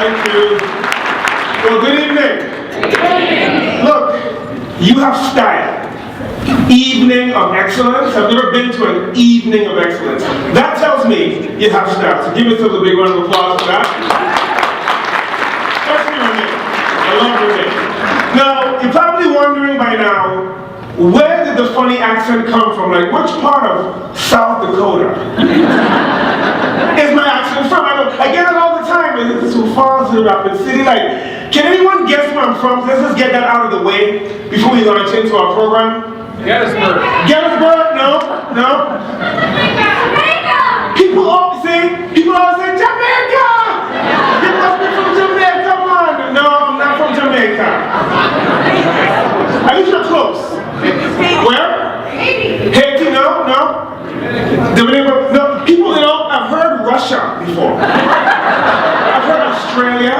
Thank you. Well, good evening. Look, you have style. Evening of excellence. I've never been to an evening of excellence. That tells me you have style. So give yourself a big round of applause for that. That's me, Renee. I love Renee. Now, you're probably wondering by now, where did the funny accent come from? Like, which part of South Dakota is my accent from? I get it all the time. It's Sioux Falls to Rapid City. Like, can anyone guess where I'm from? Let's just get that out of the way before we launch into our program. Gettysburg. Gettysburg? No. People always say Jamaica! You must be from Jamaica, man! No, I'm not from Jamaica. At least you're close. Where? Haiti? No. No. People, I've heard Russia before. I've heard Australia.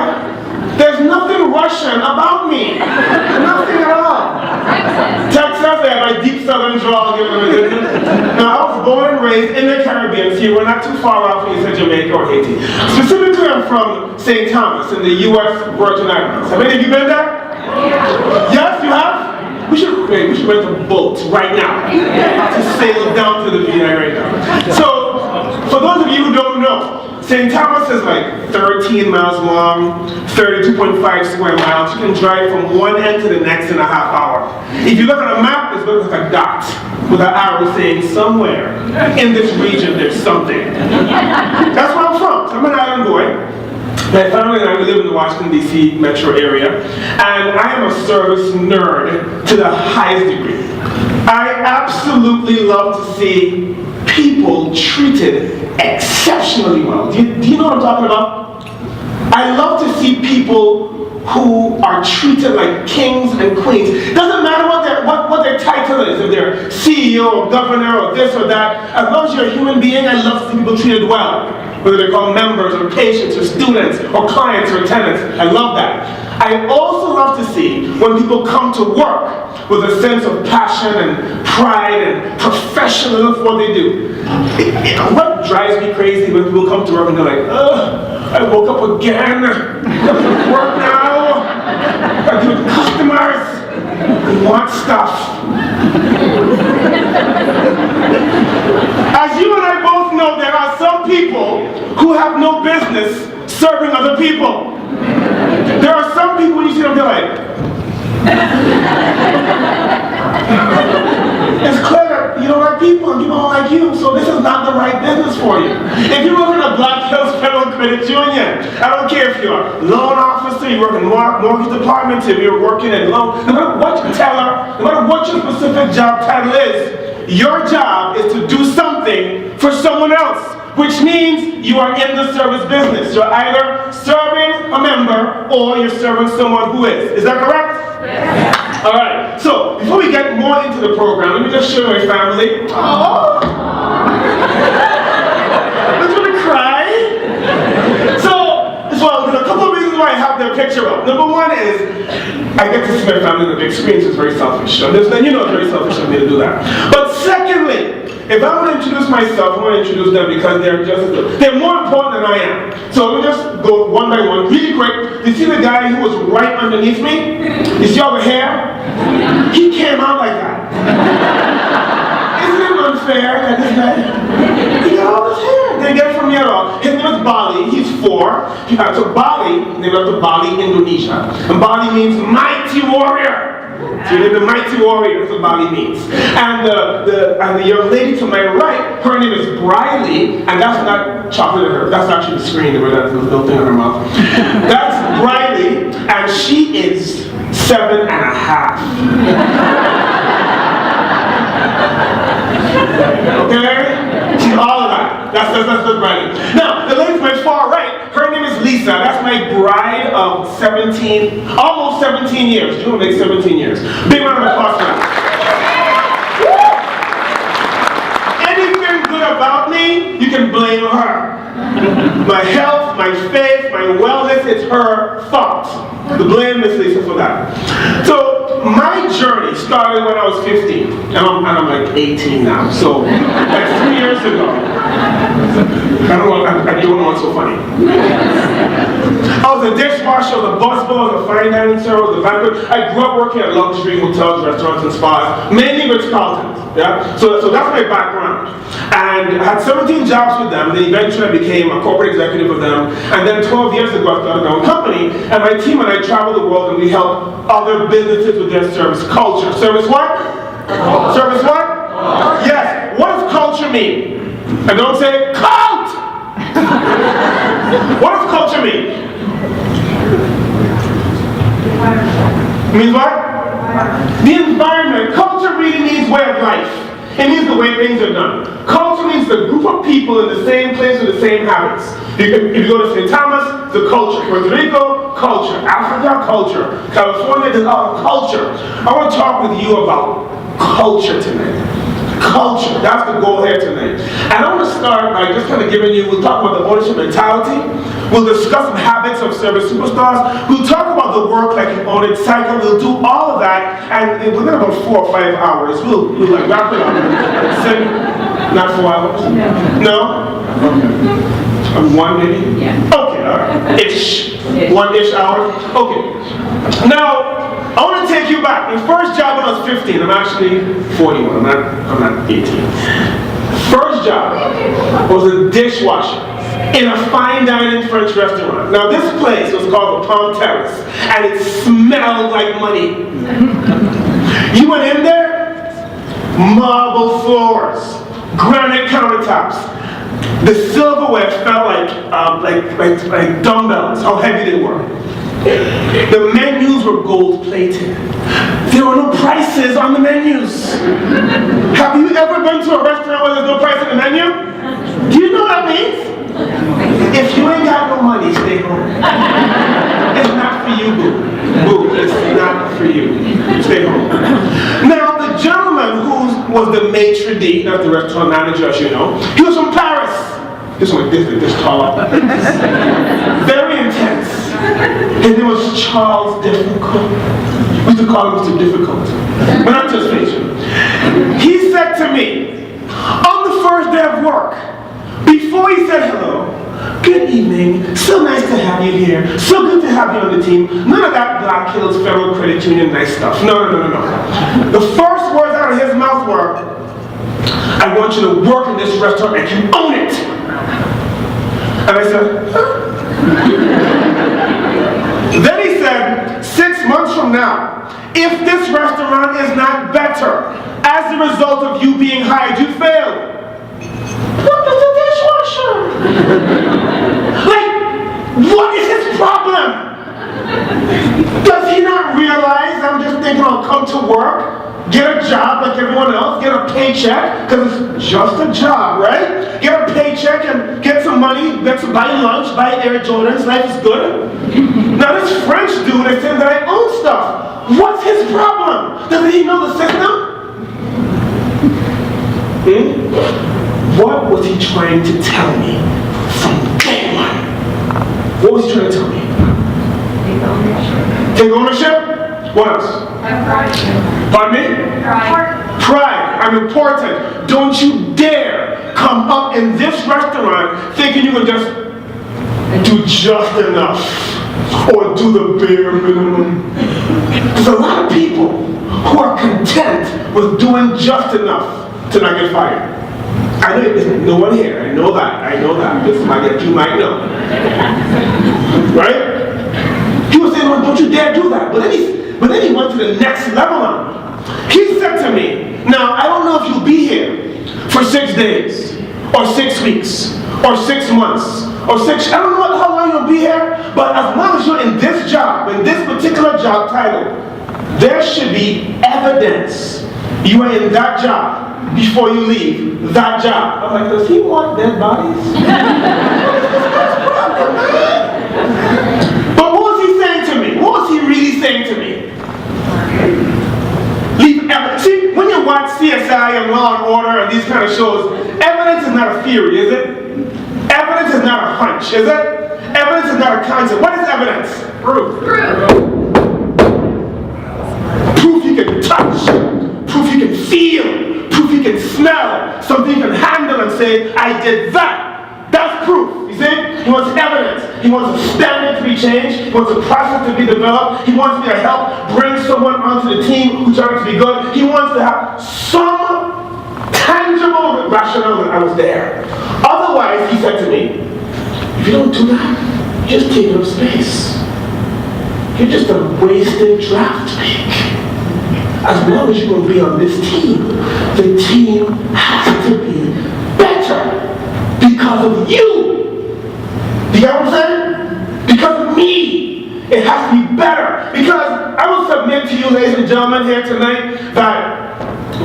There's nothing Russian about me. Nothing at all. Texas, they have a deep southern drawl. Now, I was born and raised in the Caribbean, so you were not too far off when you said Jamaica or Haiti. Specifically, I'm from St. Thomas in the U.S. Virgin Islands. Have any of you been there? Yes, you have? We should rent a boat right now to sail down to the VI right now. So, for those of you who don't know, St. Thomas is like 13 miles long, 32.5 square miles. You can drive from one end to the next in a half hour. If you look at a map, it looks like a dot with an arrow saying somewhere in this region there's something. That's where I'm from. I'm an island boy. My family and I live in the Washington, D.C. metro area, and I am a service nerd to the highest degree. I absolutely love to see people treated exceptionally well. Do you know what I'm talking about? I love to see people who are treated like kings and queens. Doesn't matter what their title is, if they're CEO or governor or this or that. As long as you're a human being, I love to see people treated well. Whether they're called members or patients or students or clients or tenants. I love that. I also love to see when people come to work with a sense of passion and pride and professionalism for what they do. What drives me crazy when people come to work and they're like, I woke up again, I have to work now, I deal with customers, who want stuff. As you and I both know, there are some people who have no business serving other people. There are some people when you see them, they're like, it's clear that you don't like people and people don't like you, so this is not the right business for you. If you work in a Black Hills Federal Credit Union, I don't care if you're a loan officer, you work in mortgage department, if you're working at loan, no matter what you tell her, no matter what your specific job title is, your job is to do something for someone else, which means you are in the service business. You're either serving a member or you're serving someone who is. Is that correct? Yes. All right. So before we get more into the program, let me just show you my family. Oh, let's really cry. Well, there's a couple of reasons why I have their picture up. Number one is I get to see my family on the big screen, so it's very selfish. And you know it's very selfish of me to do that. But secondly, if I want to introduce myself, I want to introduce them because they're more important than I am. So let me just go one by one, really quick. You see the guy who was right underneath me? You see all the hair? He came out like that. Isn't it unfair that this guy, he got all this hair? Didn't get it from me at all. His name is Bali, he's 4. So Bali, named after Bali, Indonesia. And Bali means mighty warrior. So you're the mighty warrior, that's what Bali means. And the young lady to my right, her name is Bryan, and that's not chocolate in her, that's actually the screen where that little thing in her mouth. That's Bryan, and she is 7.5. Okay? She's all of that. That's Bryan. Now, the lady to my far right, her name is Lisa. That's my bride of 17, almost 17 years. June makes 17 years. Big round of applause for that. Anything good about me, you can blame her. My health, my faith, my wellness, it's her fault. The blame Miss Lisa for that. So my journey started when I was 15, and I'm like 18 now. So that's 3 years ago. I don't know what's so funny. I was a dishwasher, I was a busboy, I was a fine dining server, I was a banquet. I grew up working at luxury hotels, restaurants, and spas, mainly Ritz-Carltons. Yeah? So that's my background. And I had 17 jobs with them, and then eventually I became a corporate executive with them. And then 12 years ago, I started my own company, and my team and I travel the world, and we help other businesses with their service culture. Service what? Service what? Yes. What does culture mean? And don't say, cult! What does culture mean? Means what? The environment. Culture really means way of life. It means the way things are done. Culture means the group of people in the same place with the same habits. If you go to St. Thomas, the culture. Puerto Rico, culture. Africa, culture. California, there's our culture. I want to talk with you about culture tonight. Culture, that's the goal here tonight. And I want to start by just kind of giving you, we'll talk about the ownership mentality, we'll discuss some habits of service superstars, we'll talk about the work like you own it cycle, we'll do all of that, and within about 4 or 5 hours, we'll like wrap it up. Not 4 hours? No? Okay. 1 maybe? Yeah. Okay, all right. Ish. 1-ish hours? Okay. Now, I want to take you back. My first job when I was 15, I'm actually 41, I'm not 18. First job was a dishwasher in a fine dining French restaurant. Now this place was called the Palm Terrace, and it smelled like money. You went in there, marble floors, granite countertops. The silverware felt like dumbbells, how heavy they were. The menus were gold-plated. There were no prices on the menus. Have you ever been to a restaurant where there's no price on the menu? Do you know what that means? If you ain't got no money, stay home. It's not for you, boo. Boo, it's not for you. Stay home. Now, the gentleman who was the maitre d', that's the restaurant manager, as you know, he was from Paris. This one, this tall. Very intense. His name was Charles Difficult. We used to call him Mr. Difficult. But not just patient. He said to me, on the first day of work, before he said hello, good evening, so nice to have you here, so good to have you on the team. None of that Black Hills Federal Credit Union nice stuff. No. The first words out of his mouth were, I want you to work in this restaurant and you own it. And I said, huh? Then he said, 6 months from now, if this restaurant is not better as a result of you being hired, you failed. What is a dishwasher? Like, what is his problem? Does he not realize I'm just thinking I'll come to work, get a job like everyone else, get a paycheck, because it's just a job, right? Get a paycheck and get some money, get some, buy lunch, buy Air Jordans, life is good. Now this French dude is saying that I own stuff. What's his problem? Doesn't he know the system? What was he trying to tell me from day one? What was he trying to tell me? Take ownership. Take ownership? What else? Pride. Pardon me? Pride. I'm important. Don't you dare come up in this restaurant thinking you can just do just enough or do the bare minimum. There's a lot of people who are content with doing just enough to not get fired. I know there's no one here. I know that. This might get you might know. Right? He was saying, well, don't you dare do that. But then he went to the next level on me. He said to me, now I don't know if you'll be here for 6 days, or 6 weeks, or 6 months, or I don't know how long you'll be here, but as long as you're in this job, in this particular job title, there should be evidence you are in that job before you leave that job. I'm like, does he want dead bodies? But what was he saying to me? What was he really saying to me? Leave evidence. See, when you watch CSI and Law and Order and these kind of shows, evidence is not a theory, is it? Evidence is not a hunch, is it? Evidence is not a concept. What is evidence? Proof. Proof you can touch. Proof you can feel. Proof you can smell. Something you can handle and say, I did that. That's proof, you see? He wants evidence. He wants a standard to be changed. He wants a process to be developed. He wants me to help bring someone onto the team who turns out to be good. He wants to have some tangible rationale that I was there. Otherwise, he said to me, if you don't do that, you're just taking up space. You're just a wasted draft pick. As long as you're going to be on this team, the team has to be better because of you. Do you get what I'm saying? Because of me. It has to be better. Because I will submit to you, ladies and gentlemen, here tonight, that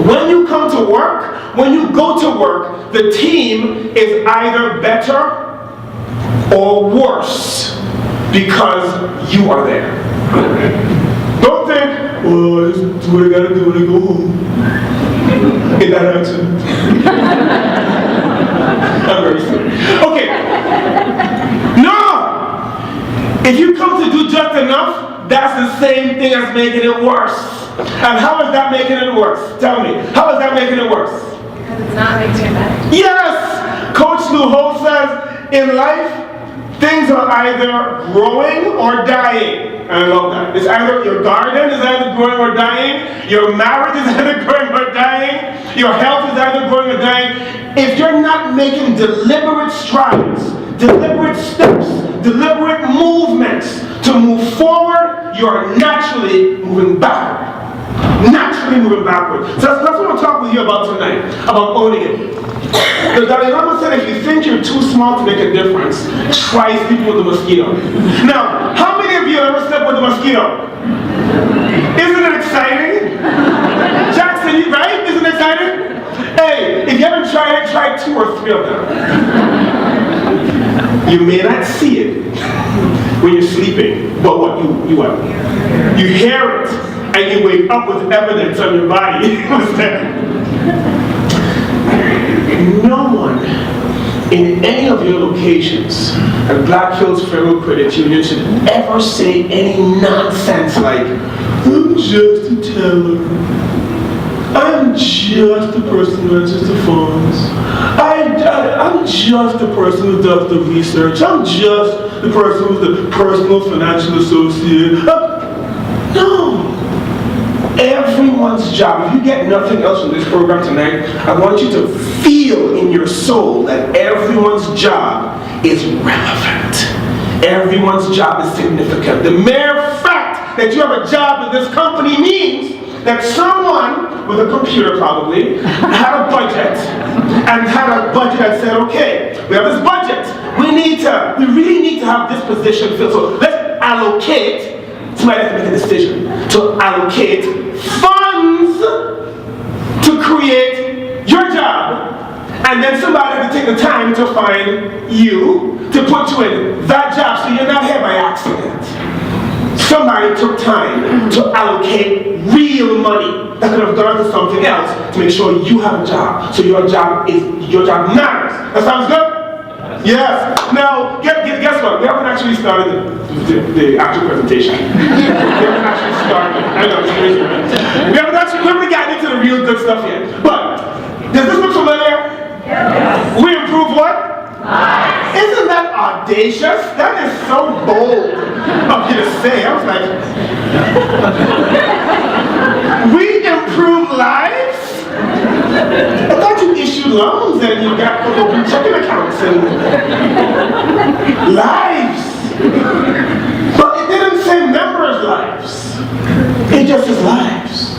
when you come to work, when you go to work, the team is either better or worse because you are there. Don't think, oh, this is what I gotta do when I go home. In that accent. I'm very sorry. Okay. No! If you come to do just enough, that's the same thing as making it worse. And how is that making it worse? Tell me. How is that making it worse? Because it's not making it better. Yes! Coach Lou Holt says, in life, things are either growing or dying. And I love that. It's either your garden is either growing or dying, your marriage is either growing or dying, your health is either growing or dying. If you're not making deliberate strides, deliberate steps, deliberate movements to move forward, you're naturally moving backward. Naturally moving backward. So that's what I want to talk with you about tonight, about owning it. The Dalai Lama said if you think you're too small to make a difference, try sleeping with a mosquito. Now, how many of you ever slept with a mosquito? Isn't it exciting? Jackson, you right? Isn't it exciting? Hey, if you haven't tried it, try 2 or 3 of them. You may not see it when you're sleeping, but what you hear it, and you wake up with evidence on your body. No one in any of your locations at Black Hills Federal Credit Union should ever say any nonsense like, I'm just a teller. I'm just the person who answers the phones. I'm just the person who does the research. I'm just the person who's the personal financial associate. No. Everyone's job, if you get nothing else from this program tonight, I want you to feel in your soul that everyone's job is relevant. Everyone's job is significant. The mere fact that you have a job at this company means that someone with a computer probably had a budget and had a budget that said, okay, we have this budget. We really need to have this position filled. So let's allocate. Somebody has to make a decision to allocate funds to create your job, and then somebody has to take the time to find you to put you in that job, so you're not here by accident. Somebody took time to allocate real money that could have gone to something else to make sure you have a job, so your job matters. That sounds good? Yes. Now, guess what? We haven't actually started the actual presentation. We haven't actually started. I know, it's crazy, right? We haven't gotten into the real good stuff yet. But, does this look familiar? Yes. We improve what? Lives. Isn't that audacious? That is so bold of you to say. I was like, we improve lives? I thought you issued loans and you got open checking accounts and lives. But it didn't say members' lives. It just says lives.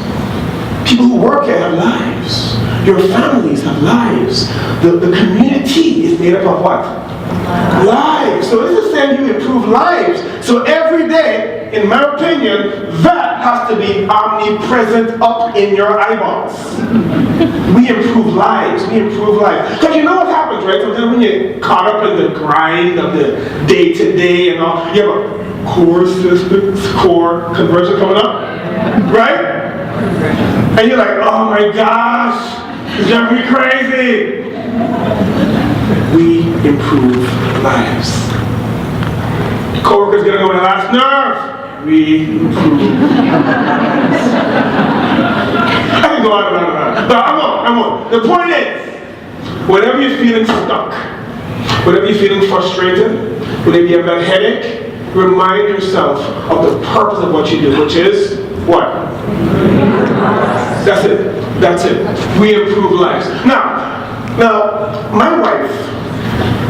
People who work here have lives. Your families have lives. The community is made up of what? Lives. So this is saying you improve lives. So every day, in my opinion, that has to be omnipresent up in your eyeballs. We improve lives. We improve lives. Because you know what happens, right? Sometimes when you're caught up in the grind of the day-to-day and all, you have a core conversion coming up, right? And you're like, oh my gosh, it's driving me crazy. We improve lives. Co-workers getting on my last nerve. We improve lives. I can go on and on and on. But I'm on. The point is, whenever you're feeling stuck, Whenever you're feeling frustrated, whenever you have that headache, remind yourself of the purpose of what you do, which is what? That's it. That's it. We improve lives. Now, my wife,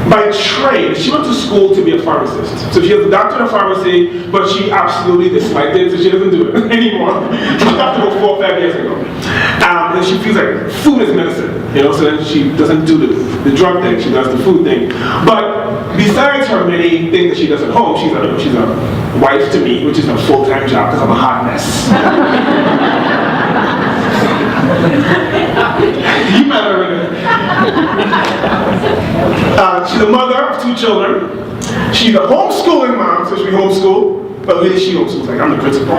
by trade, she went to school to be a pharmacist. So she has a doctorate of pharmacy, but she absolutely disliked it, so she doesn't do it anymore. She stopped about 4 or 5 years ago. And she feels like food is medicine, so then she doesn't do the drug thing, she does the food thing. But besides her many things that she does at home, she's a wife to me, which is a full-time job because I'm a hot mess. You might already. She's a mother of 2 children. She's a homeschooling mom, so she homeschool. But really, she homeschools. Like I'm the principal.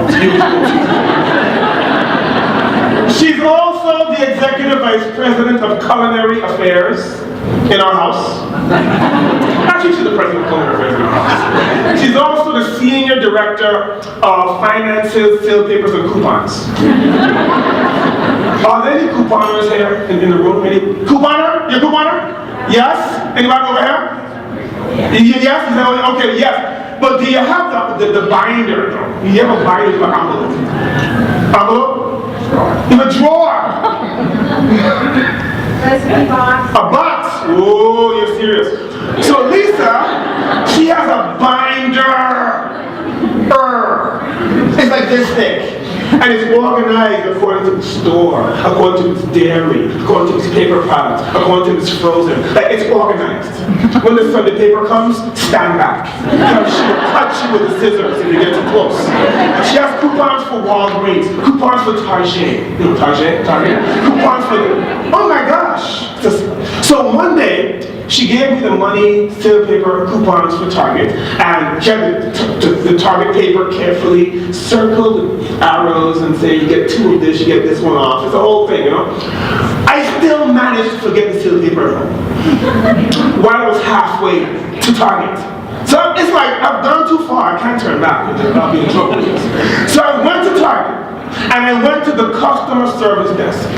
She's also the executive vice president of culinary affairs in our house. Actually, she's the president of culinary affairs in our house. She's also the senior director of finances, sale papers, and coupons. Are there any couponers here in the room? Any couponer? You couponer? Yes? Anybody over here? Yes? Is that okay? Yes. But do you have the binder? Do you have a binder for envelope? Envelope? In a drawer. A box. Oh, you're serious. So Lisa, she has a binder. It's like this thick. And it's organized according to the store, according to its dairy, according to its paper products, according to its frozen. Like it's organized. When the Sunday paper comes, stand back. Because she will cut you with the scissors if you get too close. She has coupons for Walgreens, coupons for Target. Target? Coupons for oh my gosh. So one day, she gave me the money, sale paper, coupons for Target, and she had the Target paper carefully circled with arrows and say, you get 2 of this, you get this one off. It's a whole thing, I still managed to forget the sale paper at home while I was halfway to Target. So it's like, I've gone too far, I can't turn back, I'll be in trouble. So I went to Target, and I went to the customer service desk.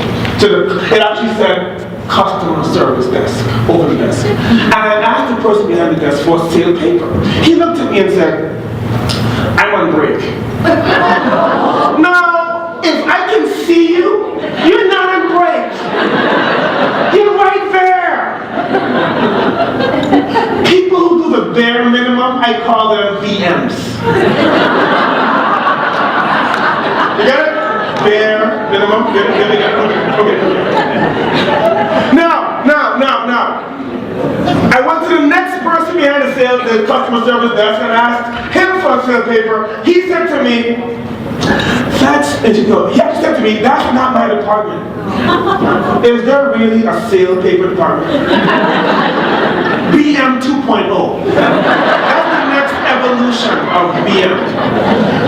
It actually said, customer service desk, over the desk. And I asked the person behind the desk for sale paper. He looked at me and said, I'm on break. Now, if I can see you, you're not on break. You're right there. People who do the bare minimum, I call them BMs. You get it? Bare minimum? Get it? Okay. Now. I went to the next person behind the customer service desk and asked him for a sale paper. He said to me, he actually said to me, that's not my department. Is there really a sale paper department? BM 2.0. That's the next evolution of BM.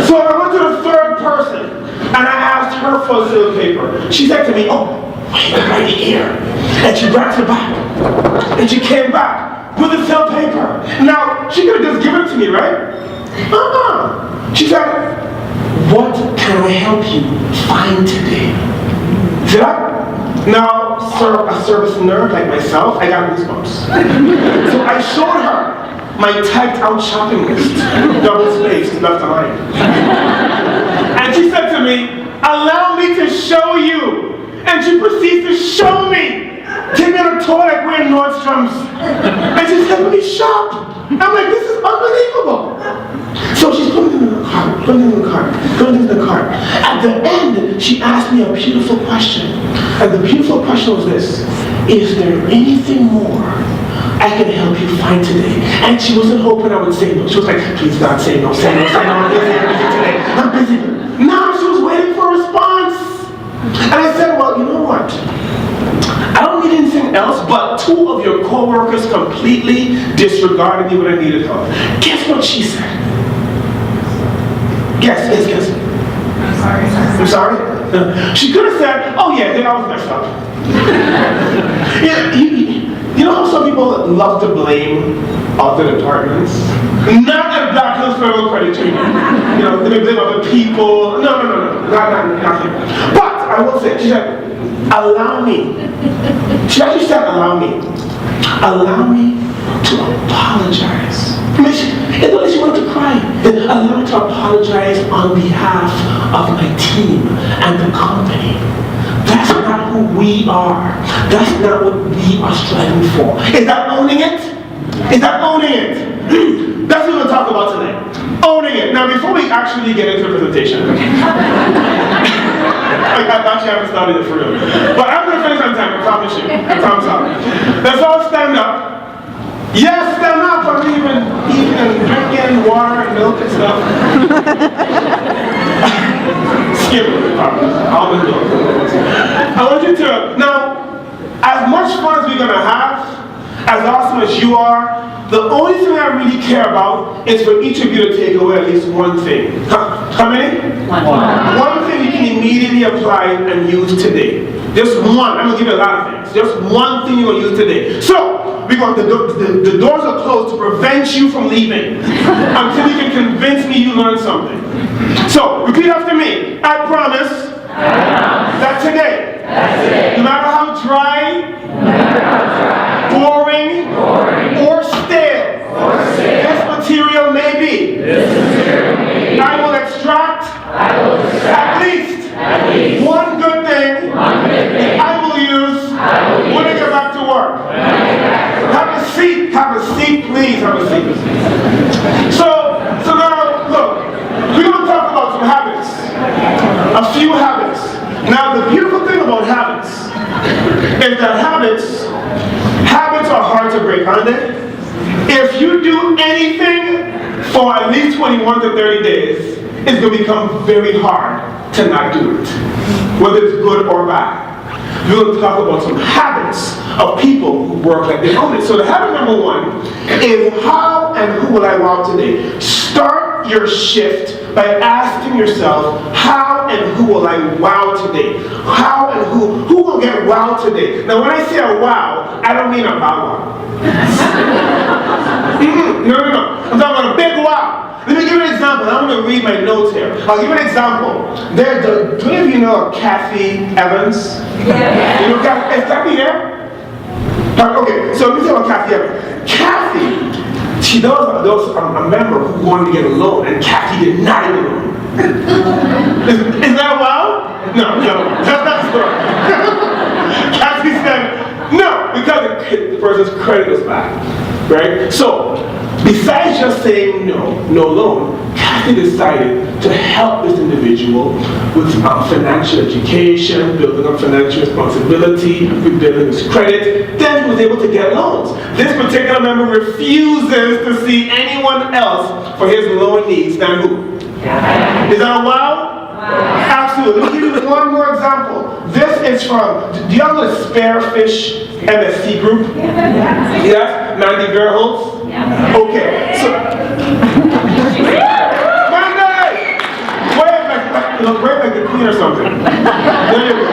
So I went to the third person and I asked her for a sale paper. She said to me, oh, wait, right here. And she brought it back. And she came back with the sale paper. Now, she could have just given it to me, right? She said, what can I help you find today? See that? Now, a service nerd like myself, I got goosebumps. So I showed her my typed out shopping list, double-spaced, left behind. And she said to me, allow me to show you. And she proceeds to show me. Take me on a tour like we're in Nordstrom's. And she said, let me shop. I'm like, this is unbelievable. So she's putting it in the cart. At the end, she asked me a beautiful question. And the beautiful question was this: is there anything more I can help you find today? And she wasn't hoping I would say no. She was like, please God, say no, I'm busy today. I'm busy. No, she was waiting for a response. And I said, well, you know what? I don't need anything else, but 2 of your co-workers completely disregarded me when I needed help. Guess what she said? Guess. I'm sorry? She could have said, oh yeah, they always mess up. You know how some people love to blame other departments? Not at Black Hills Federal Credit Union. They blame other people. No, not him. But I will say, she said, allow me. She actually said, allow me Allow me to apologize. It's not that you want to cry. Allow me to apologize on behalf of my team and the company. That's not who we are. That's not what we are striving for. Is that owning it? Is that owning it? That's what we're going to talk about tonight. Owning it. Now, before we actually get into the presentation, I actually haven't started it for real. But I'm going to finish on time, I promise you. I promise you. Let's all stand up. Yes, stand up. I'm even eating and drinking water and milk and stuff. Skip it, almond milk. I want you to, now, as much fun as we're going to have, as awesome as you are, the only thing I really care about is for each of you to take away at least one thing. How many? One thing you can immediately apply and use today. Just one. I'm going to give you a lot of things. Just one thing you're going to use today. So, the doors are closed to prevent you from leaving until you can convince me you learned something. So, repeat after me. I promise that today, no matter how dry, boring, or stale this material may be, I will extract at least one good thing I will use when I get back to work. Have a seat, please, have a seat. So now, look, we're going to talk about some habits, a few habits. Now, the beautiful thing about habits is that habits are hard to break, aren't they? If you do anything for at least 21 to 30 days, it's going to become very hard to not do it, whether it's good or bad. We're going to talk about some habits of people who work like they own it. So the habit number one is how and who will I wow today? Start your shift by asking yourself, how and who will I wow today? How and who will get wow today? Now when I say a wow, I don't mean a bow wow. No. I'm talking about a big wow. Let me give you an example. I'm going to read my notes here. I'll give you an example. Do any of you know Kathy Evans? Yeah. You know Kathy? Is Kathy here? Okay, so let me tell you about Kathy Evans. Kathy, she knows a member who wanted to get a loan, and Kathy did not get a loan. Is that a wow? No, that's not the story. Kathy said, no, because the person's credit was bad. Right? So, besides just saying no loan, Kathy decided to help this individual with financial education, building up financial responsibility, rebuilding his credit. Then he was able to get loans. This particular member refuses to see anyone else for his loan needs than who? Is that a wow? Absolutely. Let me give you one more example. This is from, do y'all know the Sparefish MSC group? Yes? Mandy Verholtz? Yeah. Okay. So, Mandy! Wave like the queen or something. There you go.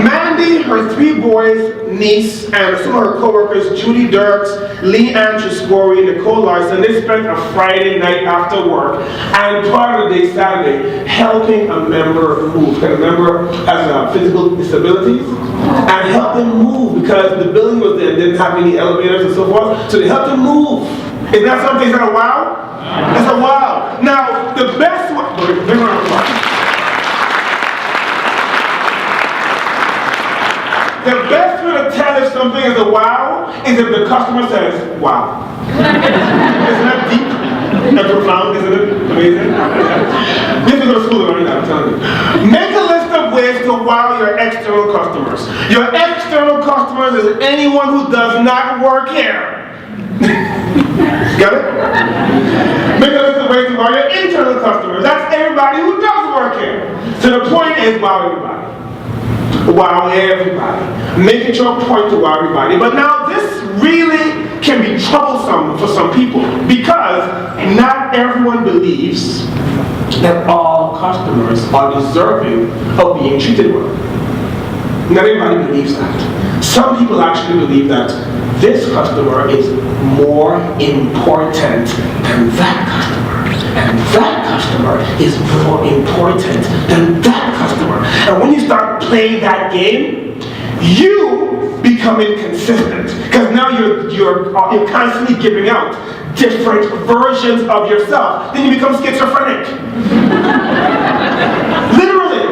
Mandy, her 3 boys, niece, and some of her co-workers, Judy Dirks, Lee Ann Triscori, Nicole Larson, they spent a Friday night after work and part of the day Saturday helping a member move. A member has physical disabilities and helped them move because the building was there, didn't have any elevators and so forth, so they helped them move. Is that something? Is that a wow? It's a wow. Now, the best one, the best way to tell if something is a wow is if the customer says, wow. Isn't that deep and profound? Isn't it amazing? You have to go to school to learn that, I'm telling you. Make a list of ways to wow your external customers. Your external customers is anyone who does not work here. Got it? Make a list of ways to wow your internal customers. That's everybody who does work here. So the point is wow everybody. Wow everybody. Make it your point to wow everybody. But now this really can be troublesome for some people because not everyone believes that all customers are deserving of being treated well. Not everybody believes that. Some people actually believe that this customer is more important than that customer. And that customer is more important than that customer. And when you start playing that game, you become become inconsistent because now you're constantly giving out different versions of yourself. Then you become schizophrenic. Literally,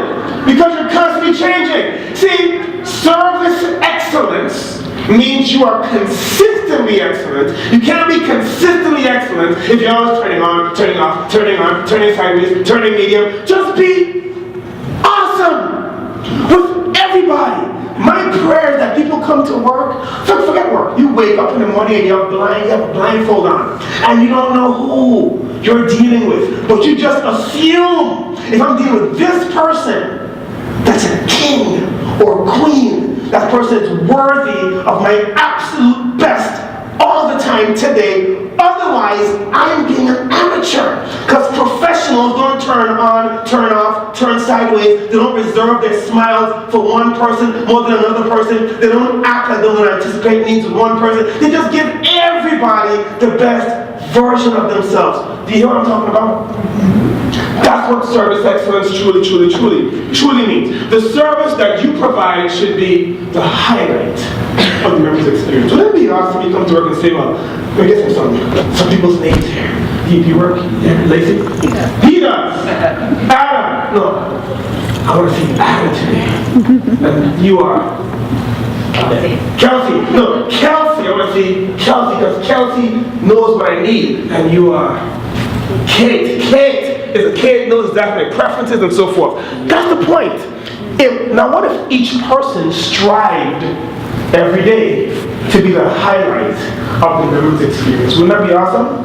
because you're constantly changing. See, service excellence means you are consistently excellent. You can't be consistently excellent if you're always turning on, turning off, turning on, turning sideways, turning medium. Just be awesome with everybody. My prayer is that people come to work, forget work. You wake up in the morning and you have a blindfold on, and you don't know who you're dealing with, but you just assume, if I'm dealing with this person, that's a king or queen, that person is worthy of my absolute best all the time today. Otherwise, I'm being an amateur. Because professionals don't turn on, turn off, turn sideways. They don't reserve their smiles for one person more than another person. They don't act like they don't anticipate needs with one person. They just give everybody the best version of themselves. Do you hear what I'm talking about? That's what service excellence truly means. The service that you provide should be the highlight of the member's experience. Wouldn't it be awesome you come to work and say, well, let me get some people's names here. Do you work? Yeah, Lacey? He does. Adam. No. I want to see Adam today. And you are? Kelsey. No, Kelsey. I want to see Kelsey because Kelsey knows what I need. And you are? Kate. Kate knows exactly my preferences and so forth. That's the point. Now what if each person strived every day to be the highlight of the member's experience? Wouldn't that be awesome?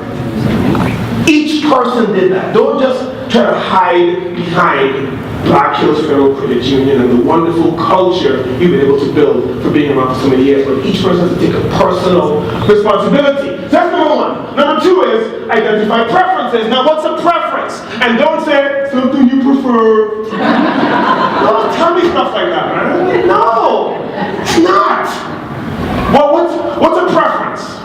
Each person did that. Don't just try to hide behind Black Hills Federal Credit Union and the wonderful culture you've been able to build for being around for so many years, but each person has to take a personal responsibility. So that's number one. Number two is identify preferences. Now what's a preference? And don't say something you prefer. Don't tell me stuff like that, right? No, it's not. Well, what's a preference?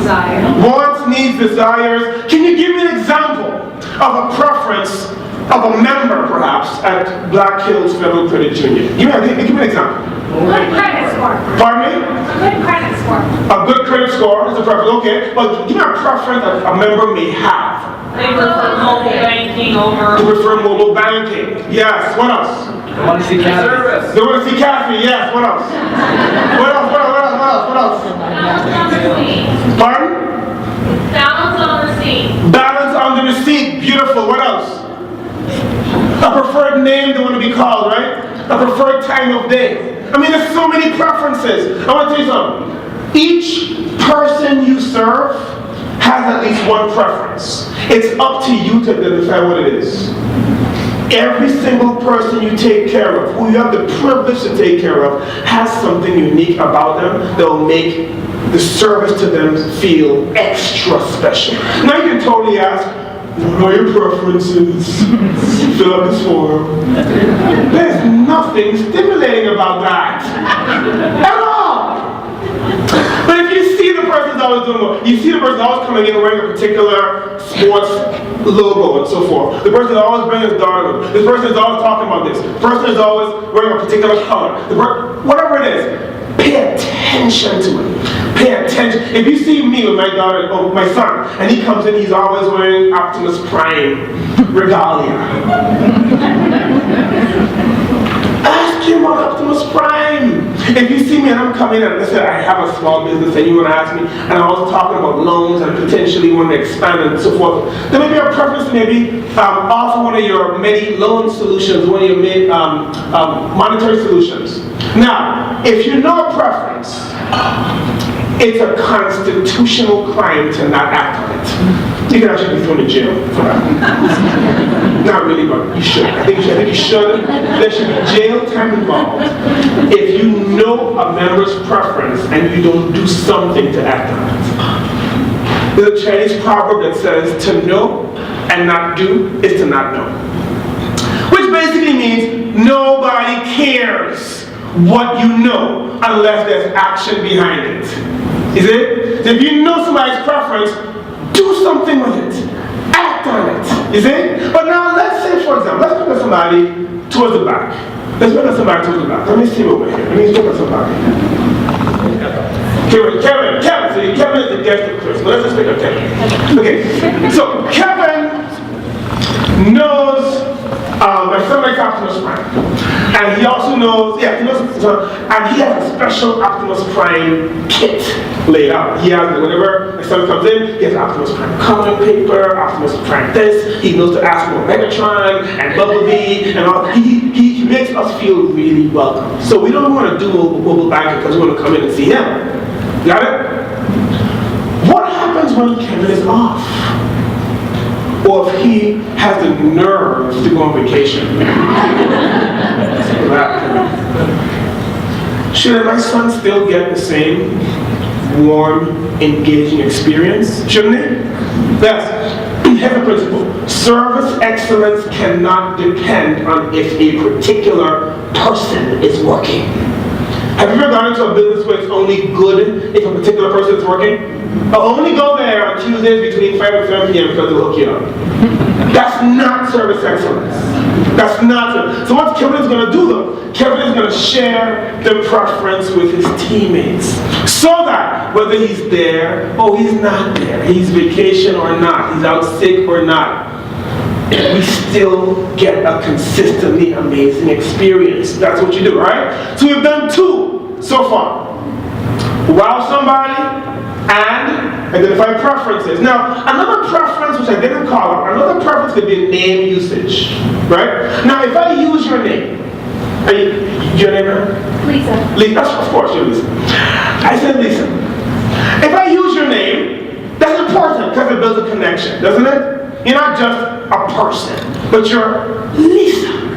Desire. Wants, needs, desires. Can you give me an example of a preference of a member, perhaps, at Black Hills Federal Credit Union? Give me an example. Good credit score. Pardon me? Good credit score. A good credit score is a preference, okay. But give me a preference that a member may have. They prefer mobile banking over. To prefer mobile banking. Yes, what else? They want to see Kathy. They want to see Kathy, yes, what else? What else? Balance on the receipt. Pardon? Balance on the receipt. Balance on the receipt, beautiful, what else? A preferred name they want to be called, right? A preferred time of day. I mean, there's so many preferences. I want to tell you something. Each person you serve has at least one preference. It's up to you to identify what it is. Every single person you take care of, who you have the privilege to take care of, has something unique about them that will make the service to them feel extra special. Now you can totally ask, what are your preferences? Fill out this form. There's nothing stimulating about that at all. But if you see the person's always doing what, you see the person always coming in wearing a particular sports logo and so forth. The person is always bringing his daughter. This person is always talking about this. The person is always wearing a particular color. Whatever it is, pay attention to it. Pay attention. If you see me with my daughter, or my son, and he comes in, he's always wearing Optimus Prime regalia. Ask him about Optimus Prime. If you see me and I'm coming and let's say I have a small business and you want to ask me, and I'm also talking about loans and potentially want to expand and so forth, there may be a preference to maybe offer one of your many loan solutions, one of your many monetary solutions. Now, if you know a preference, it's a constitutional crime to not act on it. You can actually be thrown in jail for that. Not really, but you should. I think you should. There should be jail time involved if you know a member's preference and you don't do something to act on it. There's a Chinese proverb that says, to know and not do is to not know. Which basically means nobody cares what you know unless there's action behind it. Is it? So if you know somebody's preference, do something with it. Act on it. You see? But now let's say, for example, let's look at somebody towards the back. Let's look at somebody towards the back. Let me see him over here. Let me look at somebody. Kevin. See, Kevin is the guest of Chris. Let's just pick up Kevin. Okay. So Kevin knows my son likes Optimus Prime. And he also knows, he knows, and he has a special Optimus Prime kit laid out. He has, whenever my son comes in, he has Optimus Prime coloring paper, Optimus Prime this, he knows to ask for Megatron and Bumblebee and all. He makes us feel really welcome. So we don't want to do mobile banking because we want to come in and see him. Got it? What happens when Kevin is off? Or if he has the nerve to go on vacation? Should my son still get the same warm, engaging experience? Shouldn't he? Yes. Here's the principle. Service excellence cannot depend on if a particular person is working. Have you ever gone into a business where it's only good if a particular person is working? I'll only go there on Tuesdays between 5 and 7 p.m. because they'll hook you up. That's not service excellence. That's not it. So what Kevin is going to do though, Kevin is going to share the preference with his teammates. So that whether he's there or he's not there, he's vacation or not, he's out sick or not, we still get a consistently amazing experience. That's what you do, right? So we've done 2 so far. Wow somebody and identify preferences. Now, another preference which I didn't call out, another preference could be name usage, right? Now, if I use your name, your name? Lisa. Lisa, of course, you're Lisa. I said Lisa. If I use your name, that's important because it builds a connection, doesn't it? You're not just a person, but you're Lisa.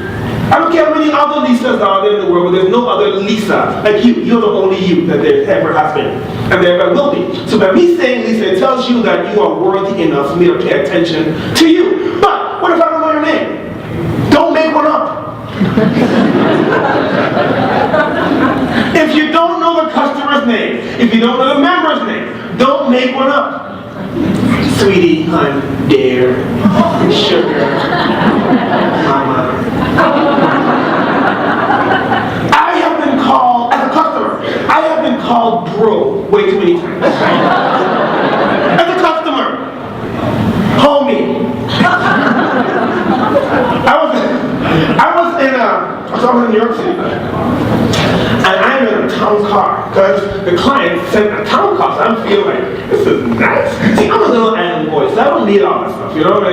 I don't care how many other Lisas are there in the world, but there's no other Lisa like you. You're the only you that there ever has been, and there ever will be. So by me saying Lisa, it tells you that you are worthy enough for me to pay attention to you. But what if I don't know your name? Don't make one up. If you don't know the customer's name, if you don't know the member's name, don't make one up. Sweetie, hun, dear, sugar, mama. I have been called, as a customer, I have been called bro way too many times. As a customer, homie. I was in New York City, and I'm in a town car because the client sent a town car, so I'm feeling like, this is nice. See, I'm a little animal boy, so I don't need all that stuff, you know? I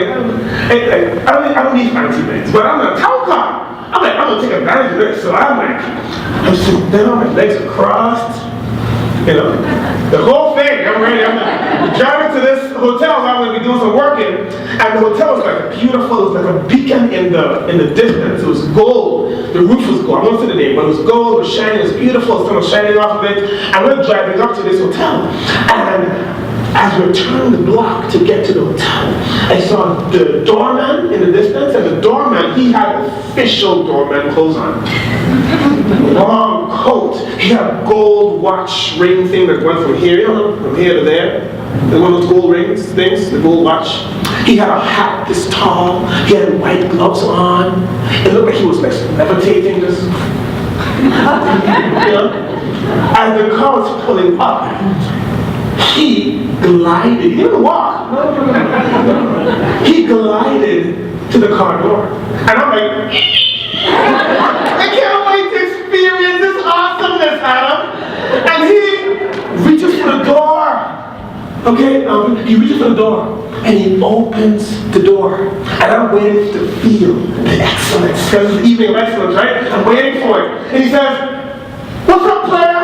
don't need fancy things, but I'm in a town car. I'm like, I'm gonna take advantage of this, so I'm sitting down, my legs are crossed, you know, the whole thing. I'm ready. I'm driving to this hotel. I'm going to be doing some work in, and the hotel was like beautiful. It was like a beacon in the distance. It was gold. The roof was gold. I won't say the name, but it was gold. It was shining. It was beautiful. The sun was shining off of it. And we're driving up to this hotel, and as we're turning the block to get to the hotel, I saw the doorman in the distance, and the doorman, he had official doorman clothes on. Long coat. He had a gold watch ring thing that went from here, you know, from here to there. One of those gold rings things, the gold watch. He had a hat this tall. He had white gloves on. It looked like he was like levitating this. You know? As the car was pulling up, he glided. He didn't walk. He glided to the car door. And I'm like, I can't wait to experience this awesomeness, Adam. And he reaches for the door. Okay, he reaches for the door. And he opens the door. And I'm waiting to feel the excellence. Because it's the evening of excellence, right? I'm waiting for it. And he says, what's up, player?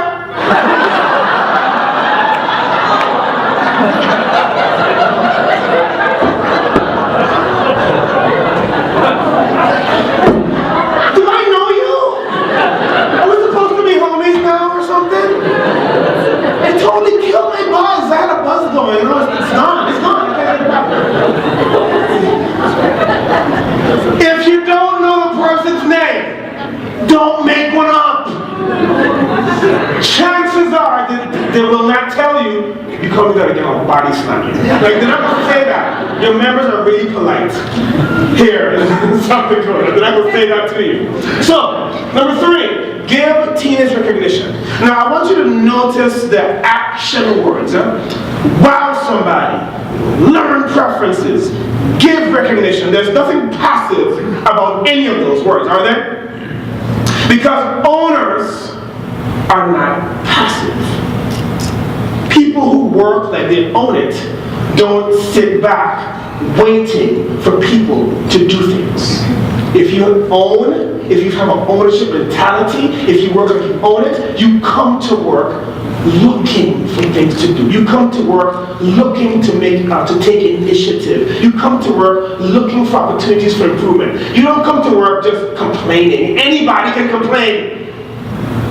If you don't know the person's name, don't make one up. Chances tell you, if you call me that again, I'll body slam you. Like, they're not going to say that. Your members are really polite here in South Dakota. They're not going to say that to you. So, number 3, give teenage recognition. Now, I want you to notice the action words. Wow somebody, learn preferences, give recognition. There's nothing passive about any of those words, are there? Because owners are not passive. People who work like they own it don't sit back waiting for people to do things. If you own, if you have an ownership mentality, if you work like you own it, you come to work looking for things to do. You come to work looking to take initiative. You come to work looking for opportunities for improvement. You don't come to work just complaining. Anybody can complain.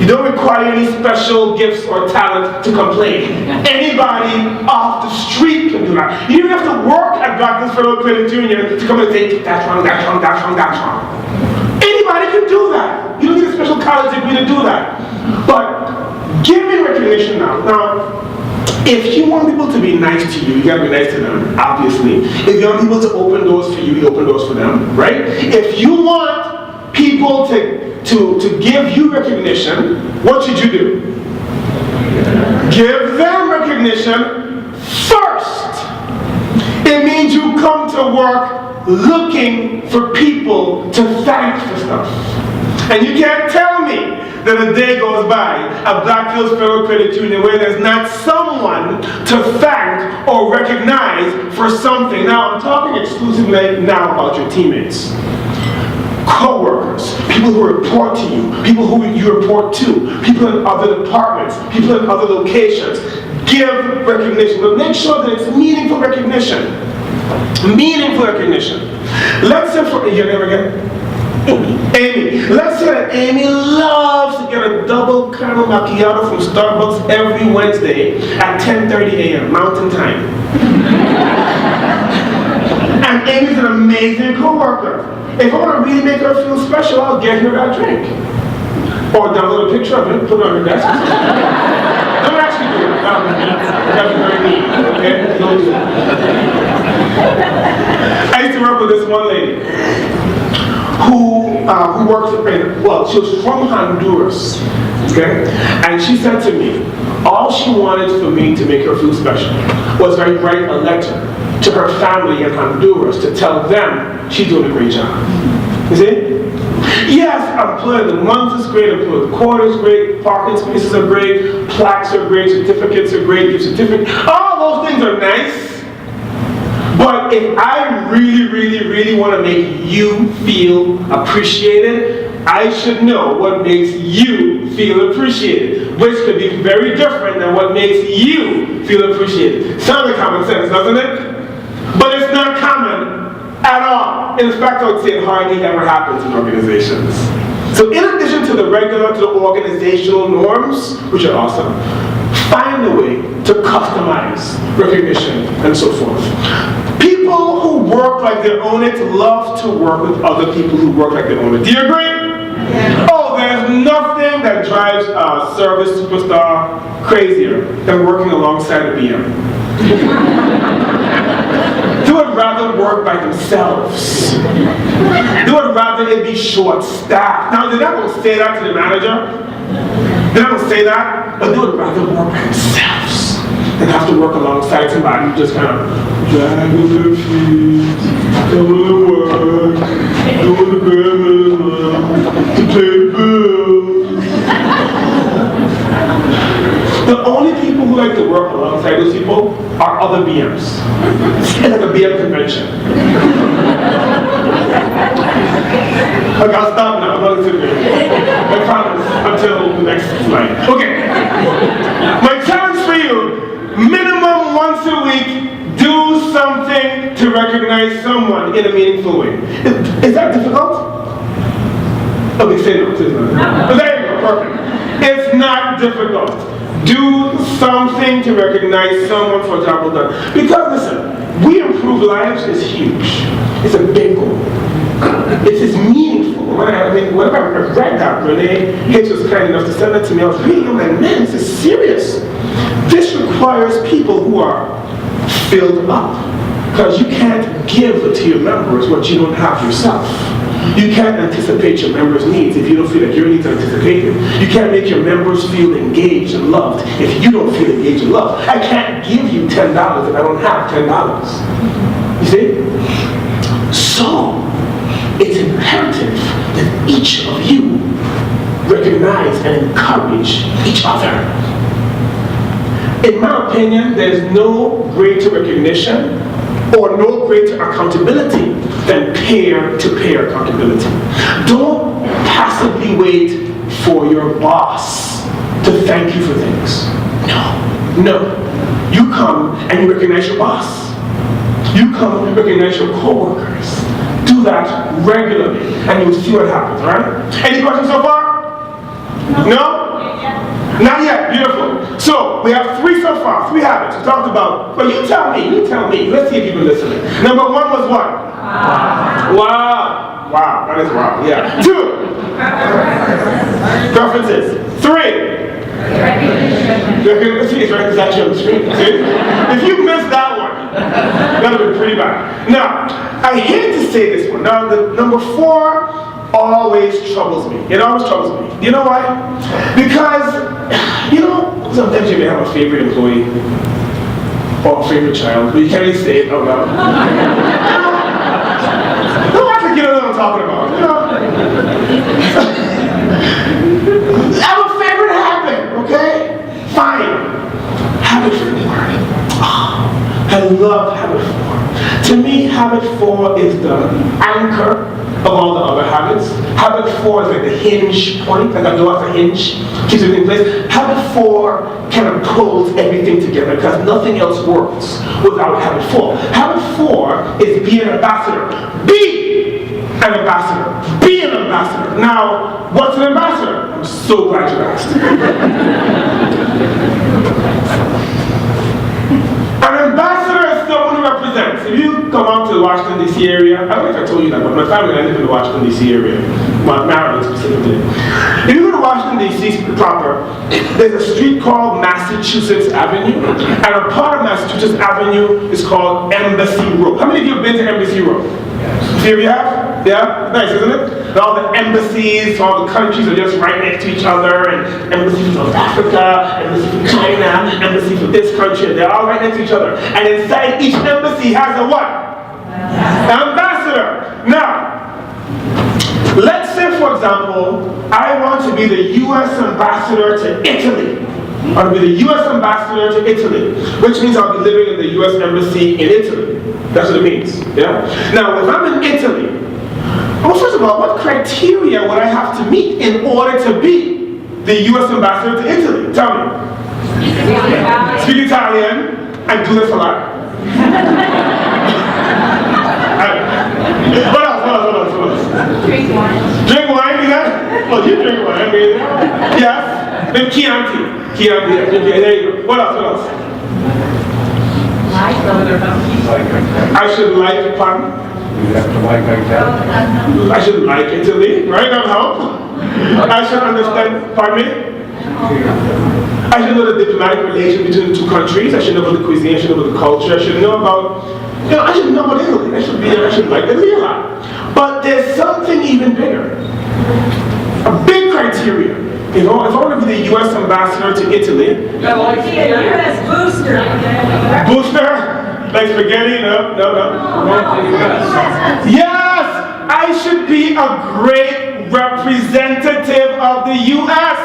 You don't require any special gifts or talent to complain. Anybody off the street can do that. You don't have to work at Baptist Federal Credit Union to come and say, that's wrong, that's wrong, that's wrong, that's wrong. Anybody can do that. You don't need a special college degree to do that. But giving recognition now. Now, if you want people to be nice to you, you gotta be nice to them, obviously. If you want people to open doors for you, you open doors for them, right? If you want people to give you recognition, what should you do? Give them recognition first. It means you come to work looking for people to thank for stuff. And you can't tell me that a day goes by at Black Hills Federal Credit Union where there's not someone to thank or recognize for something. Now, I'm talking exclusively now about your teammates. Co-workers, people who report to you, people who you report to, people in other departments, people in other locations. Give recognition, but make sure that it's meaningful recognition. Meaningful recognition. Let's say for your name again? Amy. Let's say that Amy loves to get a double caramel macchiato from Starbucks every Wednesday at 10:30 a.m. Mountain Time. And Amy's an amazing co-worker. If I want to really make her feel special, I'll get her that drink. Or download a picture of it, put it on her desk. Don't actually do it. That'd be very neat. Okay? Don't do that. I used to work with this one lady who works well, she was from Honduras. Okay? And she said to me, all she wanted for me to make her feel special was I write a letter to her family in Honduras to tell them she's doing a great job. You see? Yes, employee of the month is great, employee of the quarter is great, parking spaces are great, plaques are great, certificates are great, gift certificates, all those things are nice. But if I really, really, really want to make you feel appreciated, I should know what makes you feel appreciated, which could be very different than what makes you feel appreciated. Sounds like common sense, doesn't it? But it's not common at all. In fact, I would say it hardly ever happens in organizations. So in addition to the organizational norms, which are awesome, find a way to customize recognition and so forth. People who work like they own it love to work with other people who work like they own it. Do you agree? Yeah. Oh, there's nothing that drives a service superstar crazier than working alongside a BM. They would rather work by themselves. They would rather it be short-staffed. Now, they're not going to say that to the manager. They're not going to say that, but they would rather work by themselves than have to work alongside somebody who just kind of dragging their feet, going to work, going to bed, to pay bills. The only people who like to work alongside those people are other BMs. It's like a BM convention. Okay, I'll stop now. I'm not going to I promise. Until the next slide. Okay. My challenge for you, minimum once a week, do something to recognize someone in a meaningful way. Is that difficult? Okay, say no. Say no. But there you go. Perfect. It's not difficult. Do something to recognize someone for a job well done. Because listen, we improve lives is huge. It's a big goal. It's meaningful. Whenever I read that, Renee Hitch was kind enough to send it to me, I was reading, I'm like, man, this is serious. This This requires people who are filled up. Because you can't give to your members what you don't have yourself. You can't anticipate your members' needs if you don't feel like your needs are anticipated. You can't make your members feel engaged and loved if you don't feel engaged and loved. I can't give you $10 if I don't have $10. You see? So, it's imperative that each of you recognize and encourage each other. In my opinion, there is no greater recognition or no greater accountability than peer-to-peer accountability. Don't passively wait for your boss to thank you for things. No. You come and you recognize your boss. You come and recognize your coworkers. Do that regularly and you'll see what happens, right? Any questions so far? No? Not yet. Beautiful. So, we have 3 so far, 3 habits. We talked about, but you tell me. Let's see if you've been listening. Number 1 was what? Wow. Wow, that is wow. Yeah. 2. Preferences. 3. See, it's actually on the screen. See? If you missed that one, that would be pretty bad. Now, I hate to say this one. Now, the number 4 always troubles me. It always troubles me. You know why? Because, sometimes you may have a favorite employee or a favorite child, but you can't really say it out loud. No, I can get what I'm talking about. I have a favorite habit, okay? Fine. Habit 4. I love habit 4. To me, habit 4 is the anchor of all the other habits. Habit 4 is like the hinge point, like a door has a hinge, keeps everything in place. Habit 4 kind of pulls everything together because nothing else works without habit 4. Habit 4 is be an ambassador. Be an ambassador. Be an ambassador. Now, what's an ambassador? I'm so glad you asked. An ambassador is someone who represents. If you come out to the Washington, D.C. area, I don't know if I told you that, but my family and I live in the Washington, D.C. area, Maryland specifically. If you go to Washington, D.C. proper, there's a street called Massachusetts Avenue, and a part of Massachusetts Avenue is called Embassy Road. How many of you have been to Embassy Road? See if you have? Yeah? Nice, isn't it? And all the embassies, all the countries are just right next to each other, and embassy for South Africa, embassy for China, embassy for this country, they're all right next to each other. And inside each embassy has a what? Ambassador. Now, let's say, for example, I want to be the U.S. ambassador to Italy. I want to be the U.S. ambassador to Italy, which means I'll be living in the U.S. embassy in Italy. That's what it means. Yeah? Now, if I'm in Italy, well, first of all, what criteria would I have to meet in order to be the U.S. ambassador to Italy? Tell me. Speak Italian and do this a lot. What else? Drink wine. Drink wine, you know? Oh, you drink wine, I mean, yes. Then Chianti. There you go. What else? I should like pardon? You have to like Italy. I should like Italy, right? That help. I should understand, pardon me? I should know the diplomatic relations between the 2 countries. I should know about the cuisine, I should know about the culture, I should know about, I should know about Italy. I should like Italy a lot. But there's something even bigger. A big criteria. If I want to be the U.S. ambassador to Italy. U.S. booster. Booster? Like spaghetti? No. Yes! I should be a great representative of the U.S.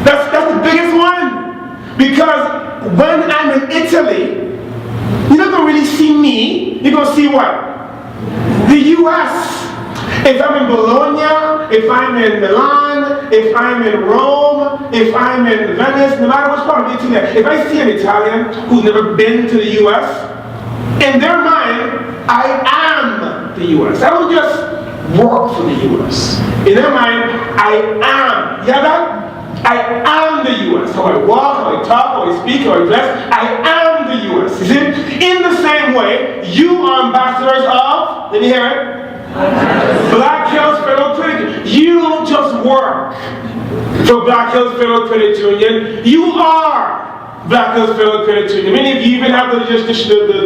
That's the biggest one. Because when I'm in Italy, you're not going to really see me. You're going to see what? The U.S. If I'm in Bologna, if I'm in Milan, if I'm in Rome, if I'm in Venice, no matter which part of Italy, if I see an Italian who's never been to the U.S., in their mind, I am the U.S. I don't just work for the U.S. In their mind, I am. You hear that? I am the U.S. How I walk, how I talk, how I speak, how I dress, I am the U.S. You see? In the same way, you are ambassadors of, let me hear it, Black Hills Federal Credit Union. You don't just work for Black Hills Federal Credit Union. You are Black Hills Fair credit treatment. Many of you even have the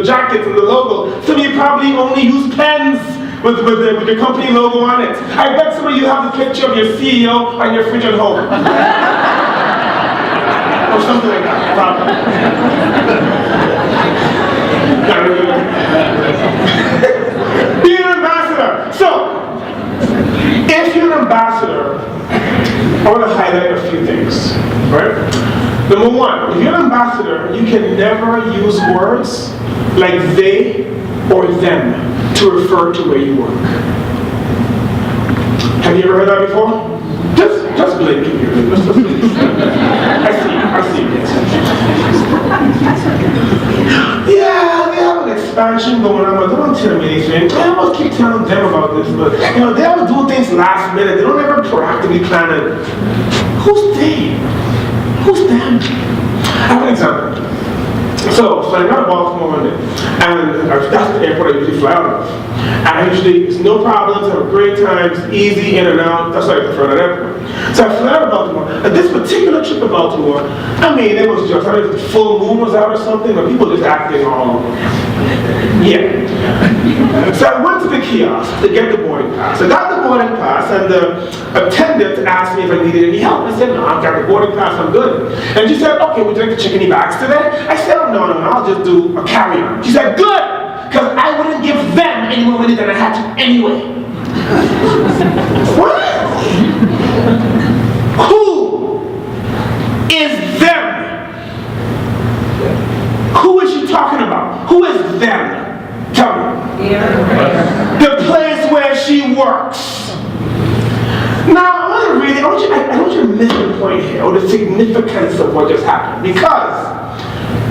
jackets and the logo. Some of you probably only use pens with your company logo on it. I bet some of you have the picture of your CEO on your fridge at home. Or something like that, probably. Be an ambassador. So, if you're an ambassador, I want to highlight a few things, right? Number one, if you're an ambassador, you can never use words like they or them to refer to where you work. Have you ever heard that before? Just blink if you heard it. I see it. Yeah, they have an expansion going on, but they don't tell me anything. I always keep telling them about this, but they always do things last minute. They don't ever proactively plan it. Who's they? Who's them? I have an example. So I got to Baltimore one day, and that's the airport I usually fly out of. And it's no problems, have great times, easy in and out. That's why I prefer that airport. So I flew out of Baltimore. And this particular trip to Baltimore, I mean, it was just, I don't know if the full moon was out or something, but people just acting all, yeah. So I went to the kiosk to get the boarding pass. I got the boarding pass, and the attendant asked me if I needed any help. I said, no, I've got the boarding pass, I'm good. And she said, okay, would you like to check any bags today? I said, oh, no, I'll just do a carry-on. She said, good, because I wouldn't give them any more money than I had to anyway. What? Who is them? Who is she talking about? Who is them? Tell me. The place where she works. Now, I want you to miss the point here, or the significance of what just happened, because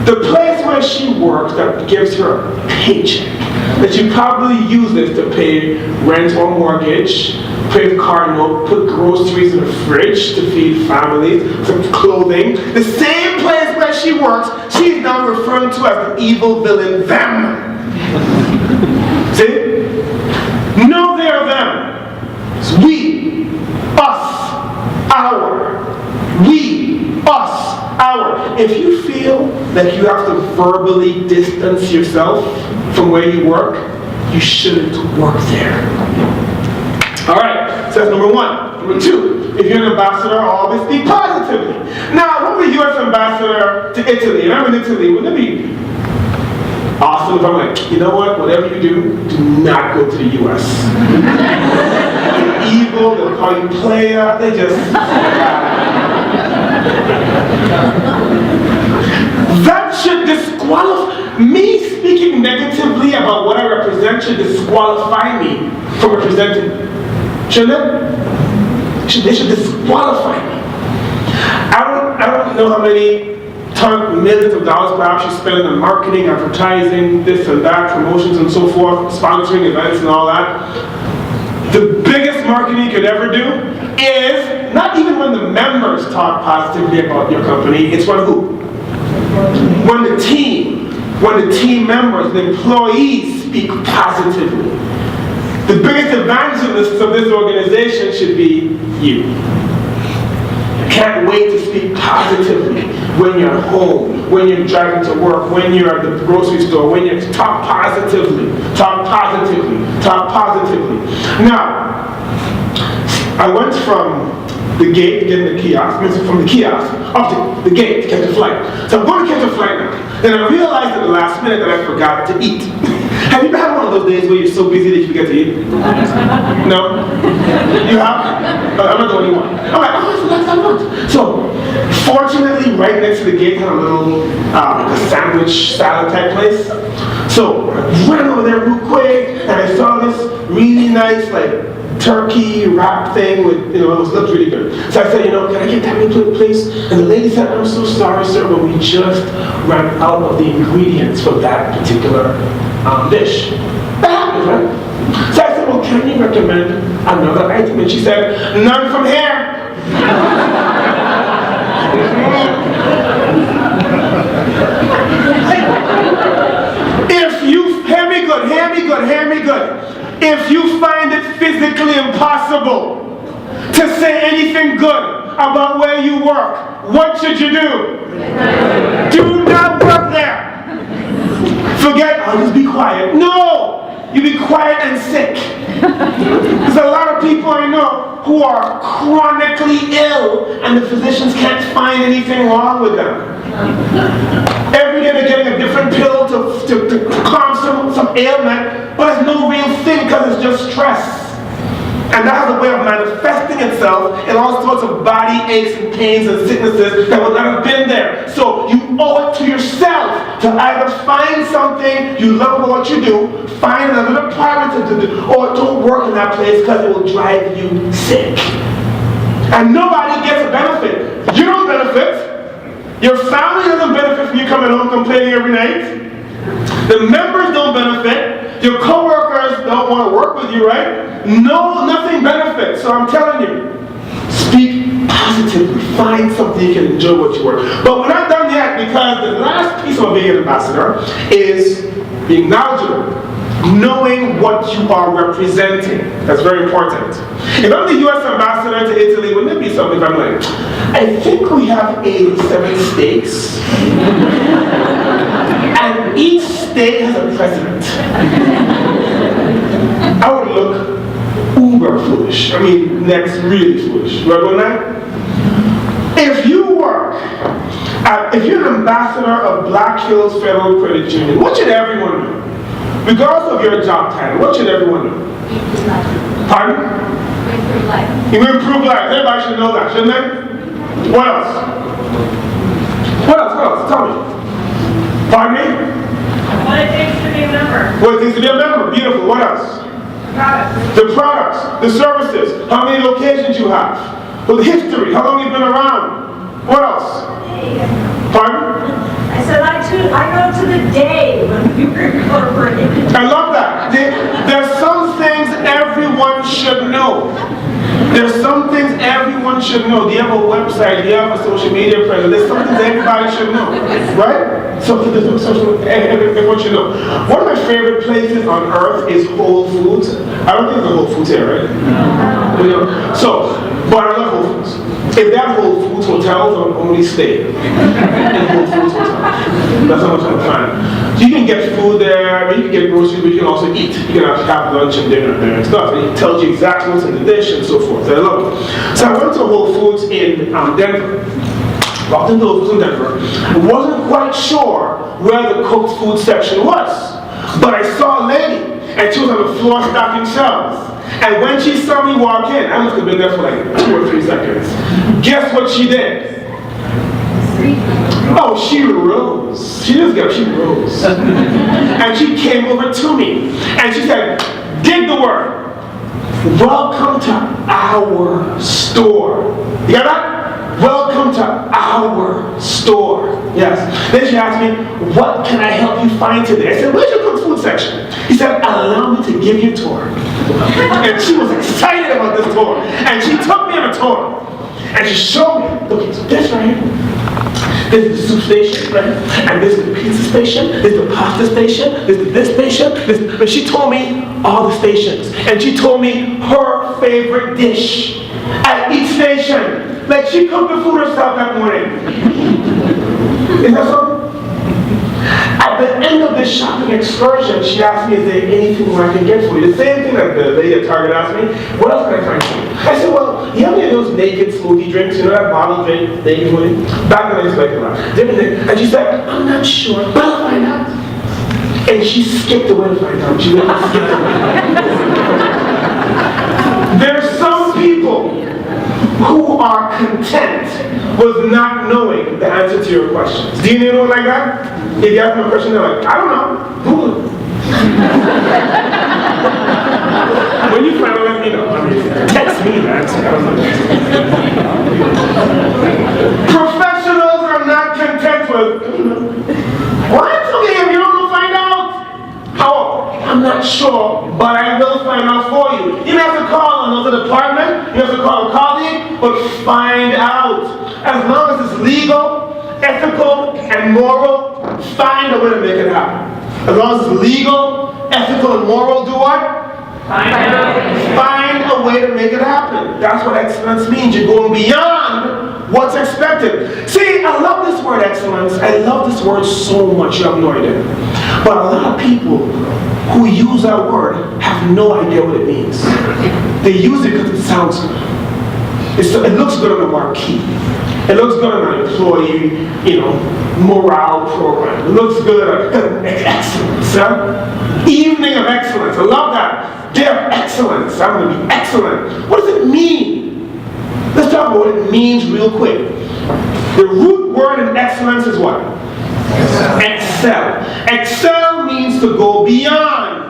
the place where she works that gives her a paycheck, that she probably uses to pay rent or mortgage, pay the car note, put groceries in the fridge to feed families, some clothing. The same place where she works, she's now referring to as the evil villain, them. See? No, they are them. It's we, us, our. We, us, our. If you feel like you have to verbally distance yourself from where you work, you shouldn't work there. All right, so that's number one. Number two, if you're an ambassador, always speak positively. Now, I'm a U.S. ambassador to Italy, and I'm in Italy. Wouldn't it be awesome if I'm like, you know what, whatever you do not go to the U.S. You're evil, they'll call you player, they just... That should disqualify me. Speaking negatively about what I represent should disqualify me from representing. Shouldn't it? They should disqualify me. I don't know how many millions of dollars perhaps you spend on marketing, advertising, this and that, promotions and so forth, sponsoring events and all that. The biggest marketing you could ever do is not even when the members talk positively about your company, it's when who? When the team members, the employees speak positively. The biggest advantage of this organization should be you. Can't wait to speak positively when you're home, when you're driving to work, when you're at the grocery store, when you talk positively, talk positively, talk positively. Now, I went from the gate to get in the kiosk, from the kiosk up to the gate to catch a flight. So I'm going to catch a flight now. Then I realized at the last minute that I forgot to eat. Have you ever had one of those days where you're so busy that you forget to eat? No? You have? I'm not the only one. I'm like, oh, I forgot that lunch. So, fortunately, right next to the gate had a little sandwich salad type place. So, I ran over there real quick, and I saw this really nice, turkey wrap thing with, it looked really good. So I said, can I get that please? And the lady said, I'm so sorry, sir, but we just ran out of the ingredients for that particular dish. That happens, right? So I said, well, can you recommend another item? And she said, none from here. Hear me good. If you find it physically impossible to say anything good about where you work, what should you do? Do not work there. Forget, I'll just be quiet. No! You be quiet and sick. There's a lot of people I know who are chronically ill and the physicians can't find anything wrong with them. Every day they're getting a different pill to calm some ailment, but it's no real thing because it's just stress. And that has a way of manifesting itself in all sorts of body aches and pains and sicknesses that would not have been there. So you owe it to yourself to either find something you love about what you do, find another department to do, or don't work in that place because it will drive you sick. And nobody gets a benefit. You don't benefit. Your family doesn't benefit from you coming home complaining every night. The members don't benefit. Your co-workers don't want to work with you, right? No, nothing benefits. So I'm telling you, speak positively. Find something you can enjoy what you work. But we're not done yet, because the last piece of being an ambassador is being knowledgeable. Knowing what you are representing. That's very important. If I'm the U.S. ambassador to Italy, wouldn't it be something if I'm like, I think we have 87 states, and each state has a president. I would look uber foolish. I mean, next really foolish. Right, wouldn't I? If you work, if you're an ambassador of Black Hills Federal Credit Union, what should everyone know? Regardless of your job title, what should everyone know? Pardon? Improve life. You improve lives. Everybody should know that, shouldn't they? What else? What else? What else? Tell me. Pardon me? What it takes to be a member. What it takes to be a member. Beautiful. What else? Products. The products, the services, how many locations you have, the history, how long you've been around. What else? Pardon? I said, I go to the day when we were incorporated. I love that. There's some things everyone should know. There's some things everyone should know. Do you have a website? Do you have a social media presence? There's some things everybody should know. Right? Everyone should know. One of my favorite places on earth is Whole Foods. I don't think there's a Whole Foods here, right? No. So, but I love Whole Foods. If they have Whole Foods hotels, I'll only stay in Whole Foods hotels. That's how much I'm a fan. So you can get food there, you can get groceries, but you can also eat. You can actually have lunch and dinner there and stuff. And it tells you exactly what's in the dish and so forth. So I love it. So I went to Whole Foods in Denver. Walked into Whole Foods in Denver. I wasn't quite sure where the cooked food section was. But I saw a lady, and she was on the floor stocking shelves. And when she saw me walk in, I must have been there for like 2 or 3 seconds. Guess what she did? Oh, she rose. She just got, she rose. And she came over to me. And she said, dig the word. Welcome to our store. You got that? Welcome to our store. Yes. Then she asked me, what can I help you find today? I said, where's your cooked food section? He said, allow me to give you a tour. And she was excited about this tour. And she took me on a tour. And she showed me, look, it's this right here. This is the soup station, right? And this is the pizza station, this is the pasta station, this is this station, and she told me all the stations. And she told me her favorite dish at each station. Like she cooked the food herself that morning. Is that so? At the end of this shopping excursion, she asked me, is there anything more I can get for you? The same thing that the lady at Target asked me, what else can I find for you? I said, well, you have any of those naked smoothie drinks? You know that bottle drink, naked smoothie? Back then I used to like it a lot. And she said, I'm not sure, but I'll find out. And she skipped away to find out. She literally skipped away. There's some people who are content with not knowing the answer to your questions. Do you know anyone like that? If you ask them a question, they're like, I don't know. Google it. When you find out, let me know. I mean, text me that. Professionals are not content with, what? Okay, if you don't know, find out. How? I'm not sure, but I will find out for you. You may have to call another department, you have to call a colleague, but find out. As long as it's legal, ethical, and moral, find a way to make it happen. As long as it's legal, ethical, and moral, do what? Find a way to make it happen. That's what excellence means. You're going beyond what's expected. See, I love this word excellence. I love this word so much, you have no idea. But a lot of people who use that word have no idea what it means. They use it because it sounds good. It looks good on the marquee. It looks good on an employee, morale program. It looks good on excellence. Huh? Evening of excellence. I love that. Day of excellence. I'm going to be excellent. What does it mean? Let's talk about what it means real quick. The root word in excellence is what? Excel. Excel means to go beyond.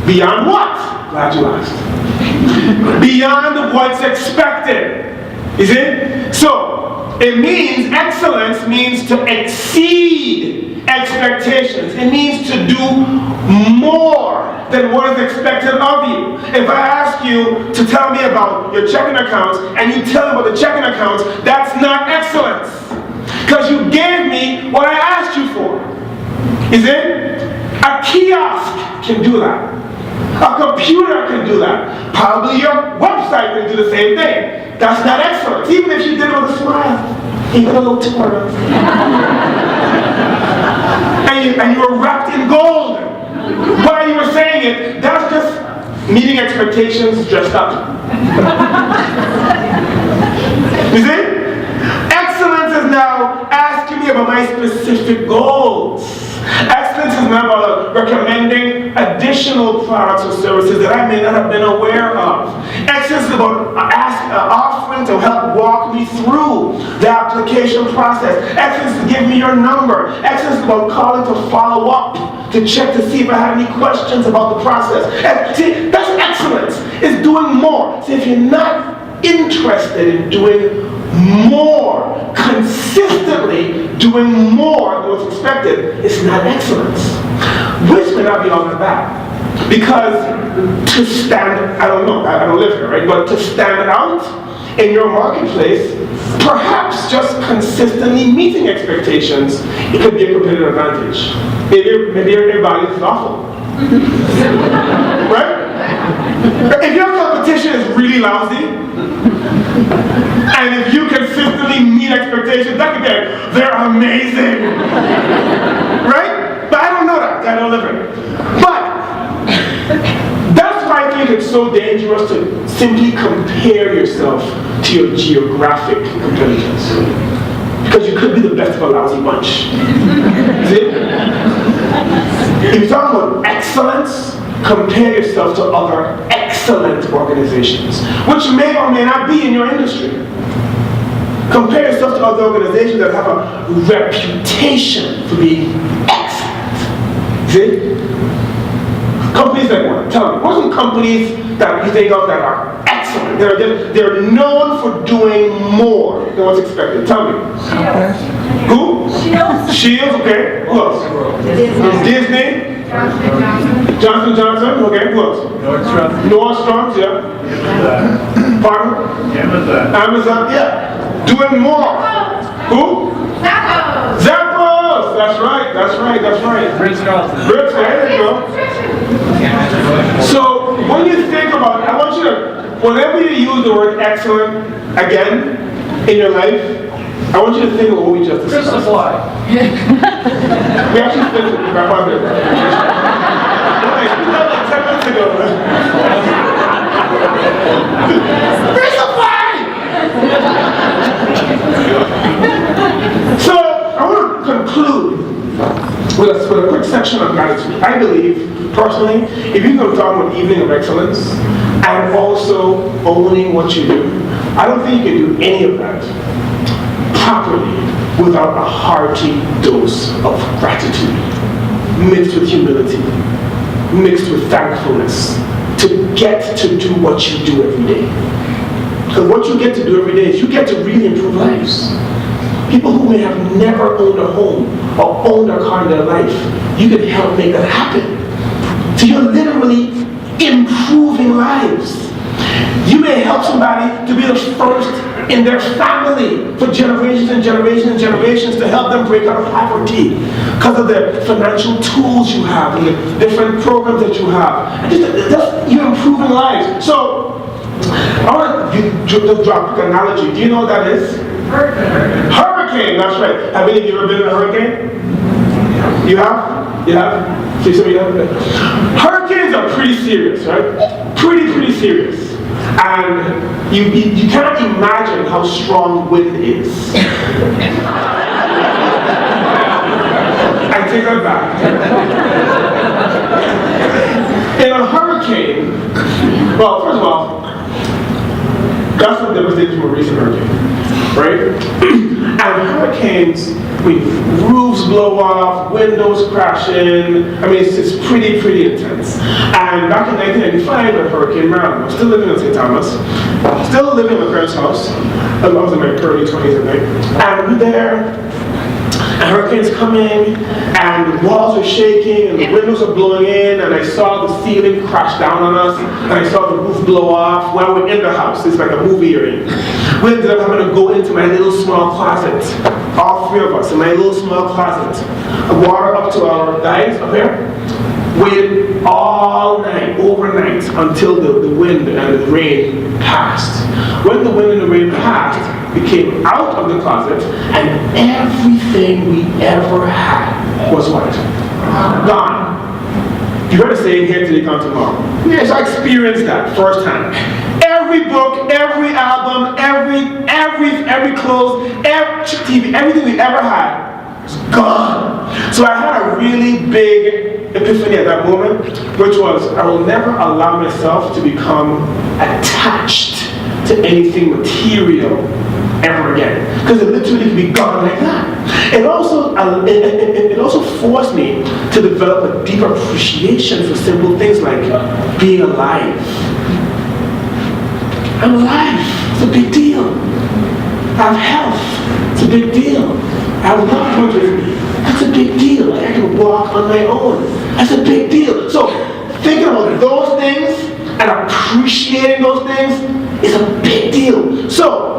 Beyond what? Glad you asked. Beyond what's expected. Is it? So, it means, excellence means to exceed expectations. It means to do more than what is expected of you. If I ask you to tell me about your checking accounts and you tell me about the checking accounts, that's not excellence. Because you gave me what I asked you for. Is it? A kiosk can do that. A computer can do that. Probably your website can do the same thing. That's not excellence. Even if you did it with a smile. Even a little twirl. and you were wrapped in gold. While you were saying it, that's just meeting expectations dressed up. You see? Excellence is now asking me about my specific goals. Excellence is not about recommending additional products or services that I may not have been aware of. Excellence is about offering to help walk me through the application process. Excellence is giving me your number. Excellence is about calling to follow up, to check to see if I have any questions about the process. And see, that's excellence. It's doing more. See, if you're not interested in doing more, consistently doing more than what's expected, it's not excellence. Which may not be all that bad. Because to stand, I don't live here, right? But to stand out in your marketplace, perhaps just consistently meeting expectations, it could be a competitive advantage. Maybe everybody is awful. Right? If your competition is really lousy, and if you consistently meet expectations, that could be, they're amazing. Right? But I don't know that. I don't live it. But that's why I think it's so dangerous to simply compare yourself to your geographic competitors. Because you could be the best of a lousy bunch. See? If you're talking about excellence, compare yourself to other excellent organizations, which may or may not be in your industry. Compare yourself to other organizations that have a reputation for being excellent. See? Companies like what? Tell me. What are some companies that you think of that are excellent? They're known for doing more than what's expected. Tell me. Shields. Who? Shields, okay. Who else? Disney. Johnson Johnson, okay, who else? Nordstrom's, yeah. Pardon? Amazon, yeah. Doing more. Who? Zappos! That's right. Ritz Carlton. Ritz, there you go. So, when you think about it, I want you to, whenever you use the word excellent again in your life, I want you to think of what we just discussed. Chris Supply. We actually finished it right about it. Like 10 minutes ago. Chris Supply! So, I want to conclude with a quick section of gratitude. I believe, personally, if you're going to talk about evening of excellence and also owning what you do, I don't think you can do any of that properly without a hearty dose of gratitude, mixed with humility, mixed with thankfulness, to get to do what you do every day. Because what you get to do every day is you get to really improve lives. People who may have never owned a home or owned a car in their life, you can help make that happen. So you're literally improving lives. You may help somebody to be the first in their family for generations and generations and generations to help them break out of poverty because of the financial tools you have and the different programs that you have. And just you're improving lives. So I want to just drop an analogy. Do you know what that is? Hurricane. Hurricane, that's right. Have any of you ever been in a hurricane? You have? You have? See, some of you have? Hurricanes are pretty serious, right? Pretty serious. And you can't imagine how strong wind is. I take that back. In a hurricane, well, first of all, that's the devastation from a recent hurricane, right? And hurricanes, roofs blow off, windows crash in. I mean, it's pretty intense. And back in 1995, a hurricane Marilyn. I was still living in St. Thomas, still living in my parents' house. I was in my early 20s, I think. And we're there. And hurricanes coming, and the walls are shaking, and the windows are blowing in, and I saw the ceiling crash down on us, and I saw the roof blow off while we're in the house. It's like a movie you're in. We ended up having to go into my little small closet, all three of us, in my little small closet. Water up to our thighs up here. Waited all night, overnight, until the wind and the rain passed. When the wind and the rain passed, we came out of the closet, and everything we ever had was what? Gone. You heard us saying here today, gone tomorrow. Yes, I experienced that firsthand. Every book, every album, every clothes, every TV, everything we ever had was gone. So I had a really big epiphany at that moment, which was I will never allow myself to become attached to anything material ever again, because it literally can be gone like that. It also forced me to develop a deeper appreciation for simple things like being alive. I'm alive. It's a big deal. I have health. It's a big deal. I have loved ones with me. That's a big deal. Like I can walk on my own. That's a big deal. So thinking about those things and appreciating those things is a big deal. So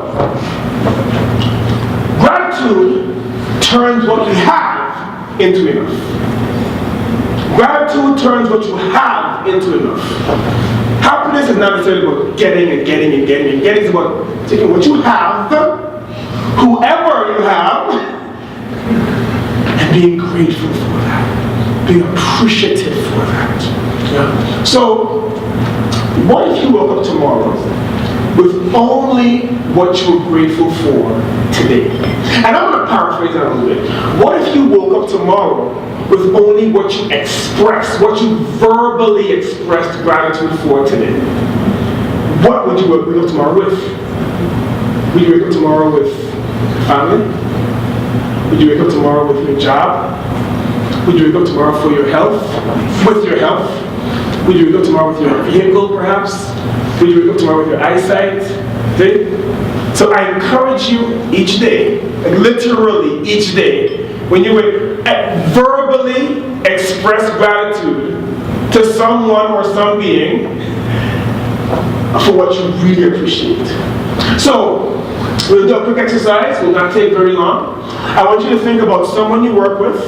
gratitude turns what we have into enough. Gratitude turns what you have into enough. Happiness is not necessarily about getting. It's about taking what you have, whoever you have, and being grateful for that, being appreciative for that. Yeah. So, what if you woke up tomorrow with only what you were grateful for today? And I'm going to paraphrase that a little bit. What if you woke up tomorrow with only what you expressed, what you verbally expressed gratitude for today? What would you wake up tomorrow with? Would you wake up tomorrow with family? Would you wake up tomorrow with your job? Would you wake up tomorrow for your health? With your health? Would you wake up tomorrow with your vehicle, perhaps? Would you wake up tomorrow with your eyesight? See? So I encourage you each day, like literally each day, when you verbally express gratitude to someone or some being for what you really appreciate. So, we'll do a quick exercise, it will not take very long. I want you to think about someone you work with,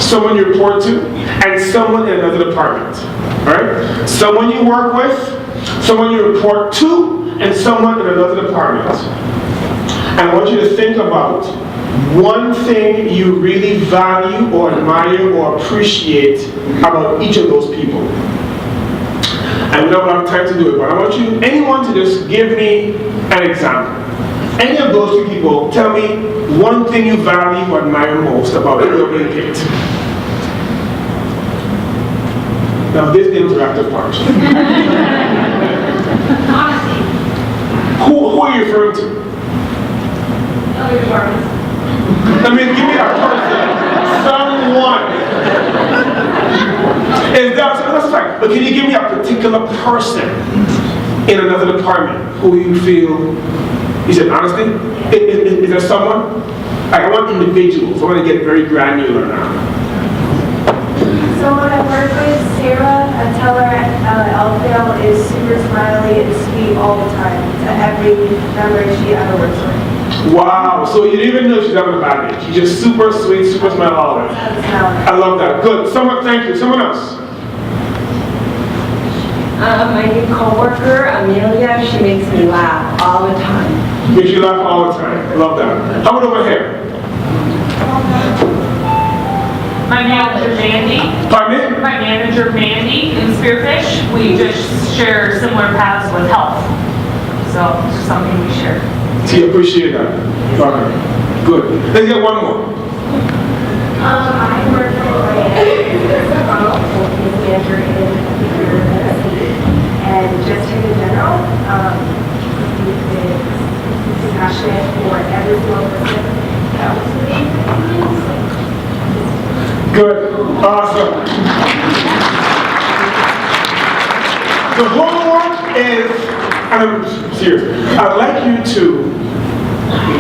someone you report to, and someone in another department. Alright? Someone you work with, someone you report to, and someone in another department. And I want you to think about one thing you really value or admire or appreciate about each of those people. And we don't have time to do it, but I want you, anyone, to just give me an example. Any of those two people, tell me one thing you value or admire most about whoever you picked. Now this is the interactive part. Honesty. Who are you referring to? Other departments. I mean, give me a person. Someone. That's a fact. But can you give me a particular person in another department who you feel, you said honesty? Is there someone? I want individuals. I want to get very granular now. Someone I work with, Sarah, a teller at Elfdale, is super smiley and sweet all the time to every member she ever works with. Wow, so you didn't even know she's having a bad day. She's just super sweet, super smile all the time. I love that. Good. Someone, thank you. Someone else. My new coworker, Amelia, she makes me laugh all the time. Makes you laugh all the time. Love that. How about over here? My manager, Mandy. Pardon me? My manager, Mandy, in Spearfish. We just share similar paths with health. So it's just something we share. See, appreciate that. Okay. Good. Let's get one more. I work for Bryan, manager in FCU, and just him in general, he is passionate for every single person that was Good. Awesome. The homework is, and I'm serious, I'd like you to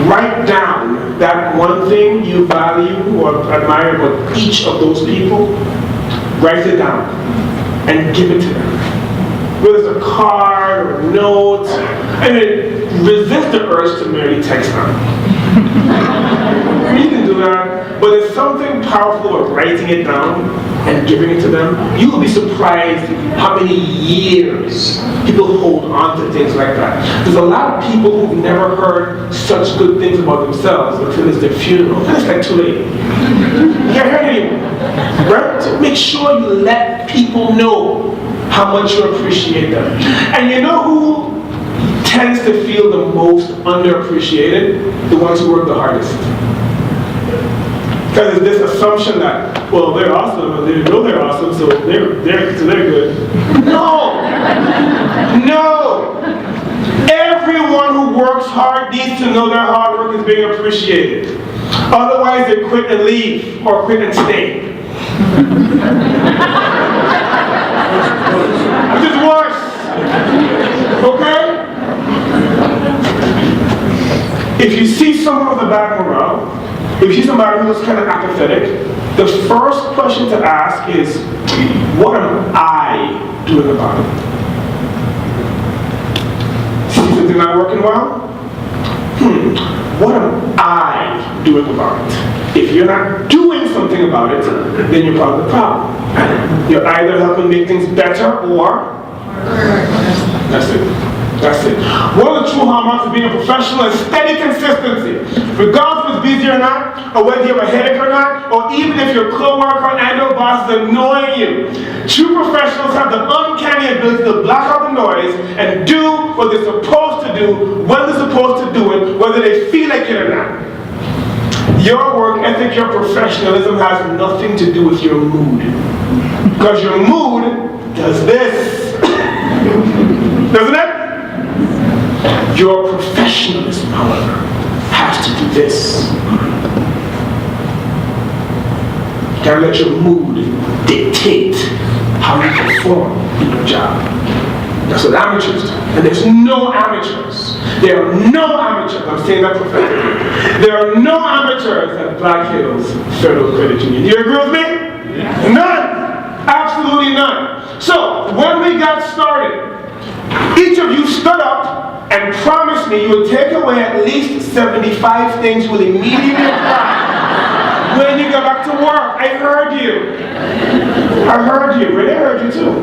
write down that one thing you value or admire about each of those people. Write it down and give it to them. Whether it's a card or a note, I mean, resist the urge to merely text them. You can do that, but there's something powerful about writing it down and giving it to them. You will be surprised how many years people hold on to things like that. There's a lot of people who've never heard such good things about themselves until it's their funeral, and it's like too late. You can't hear it anymore, right? So make sure you let people know how much you appreciate them. And you know who tends to feel the most underappreciated? The ones who work the hardest. Because there's this assumption that, well, they're awesome, and they know they're awesome, so they're good. No! No! Everyone who works hard needs to know their hard work is being appreciated. Otherwise, they quit and leave, or quit and stay. Which is worse. Okay? If you see someone with a bad morale, if you see somebody who's kind of apathetic, the first question to ask is, what am I doing about it? See something not working well? What am I doing about it? If you're not doing something about it, then you're part of the problem. You're either helping make things better or... That's it. That's it. One of the true hallmarks of being a professional is steady consistency. Regardless if it's busy or not, or whether you have a headache or not, or even if your coworker and or boss is annoying you. True professionals have the uncanny ability to block out the noise and do what they're supposed to do when they're supposed to do it, whether they feel like it or not. Your work ethic, your professionalism has nothing to do with your mood. Because your mood does this. Doesn't it? Your professionalism, however, has to do this. You can't let your mood dictate how you perform in your job. That's what amateurs do. And there's no amateurs. There are no amateurs. I'm saying that prophetically. There are no amateurs at Black Hills Federal Credit Union. Do you agree with me? Yeah. None. Absolutely none. So, when we got started, each of you stood up and promised me you would take away at least 75 things you will immediately apply when you go back to work. I heard you. I heard you. Renee heard you too.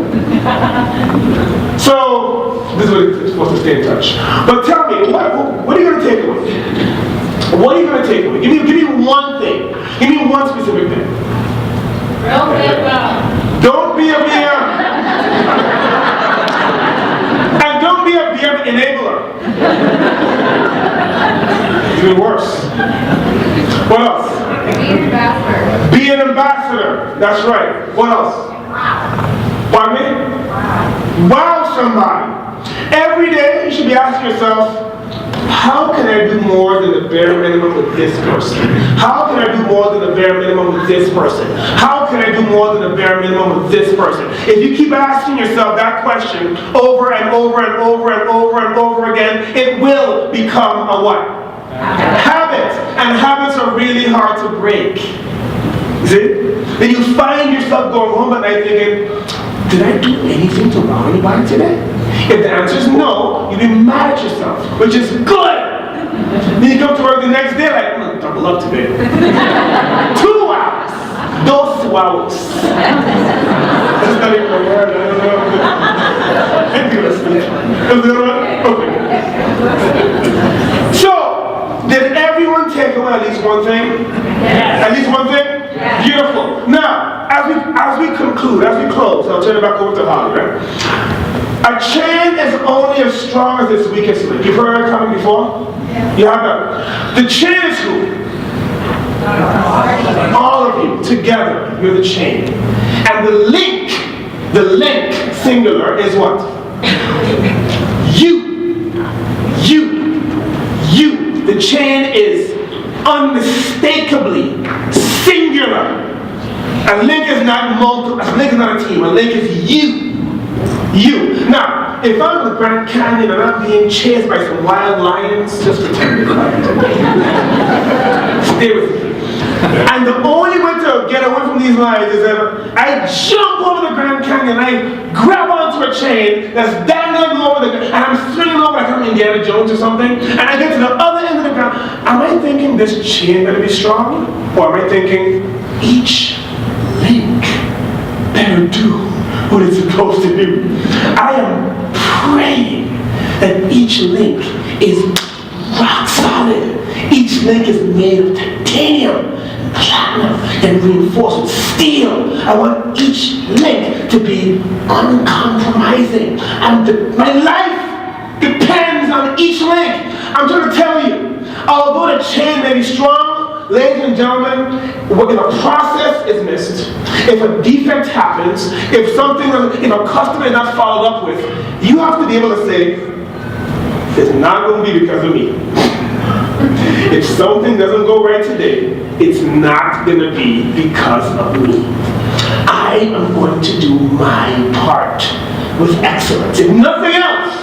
So, this is what it's supposed to stay in touch. But tell me, what are you going to take away? What are you going to take away? Give me one thing. Give me one specific thing. Don't be a BM. And don't be a BM enabler. It's even worse. What else? Be an ambassador. Be an ambassador. That's right. What else? Pardon me? Wow somebody. Every day you should be asking yourself, how can I do more than the bare minimum with this person? How can I do more than the bare minimum with this person? How can I do more than the bare minimum with this person? If you keep asking yourself that question over and over and over and over and over again, it will become a what? Habit. And habits are really hard to break. See? Then you find yourself going home at night thinking, did I do anything to wrong anybody today? If the answer is no, you'll be mad at yourself, which is good. Then you come to work the next day like, I'm gonna double up today. 2 hours. 2 hours. That's not even a word, I don't know. Is that right? Okay. So, did everyone take away at least one thing? Yes. At least one thing? Yes. Beautiful. Now, as we conclude, as we close, I'll turn it back over to Holly, right? A chain is only as strong as its weakest link. You've heard that coming before? Yeah. You have that? The chain is who? All of you together, you're the chain. And the link, singular, is what? You. The chain is unmistakably singular. A link is not multiple, a link is not a team, a link is you. Now, if I'm in the Grand Canyon and I'm being chased by some wild lions, just pretend it's not. Stay with me. And the only way to get away from these lions is that I jump over the Grand Canyon, I grab onto a chain that's dangling over and I'm swinging over like I'm Indiana Jones or something, and I get to the other end of the ground. Am I thinking this chain better be strong? Or am I thinking each link better do what it's supposed to do? I am praying that each link is rock solid. Each link is made of titanium, platinum, and reinforced with steel. I want each link to be uncompromising. My life depends on each link. I'm trying to tell you, although the chain may be strong, ladies and gentlemen, if a process is missed, if a defect happens, if a customer is not followed up with, you have to be able to say, it's not going to be because of me. If something doesn't go right today, it's not going to be because of me. I am going to do my part with excellence. If nothing else,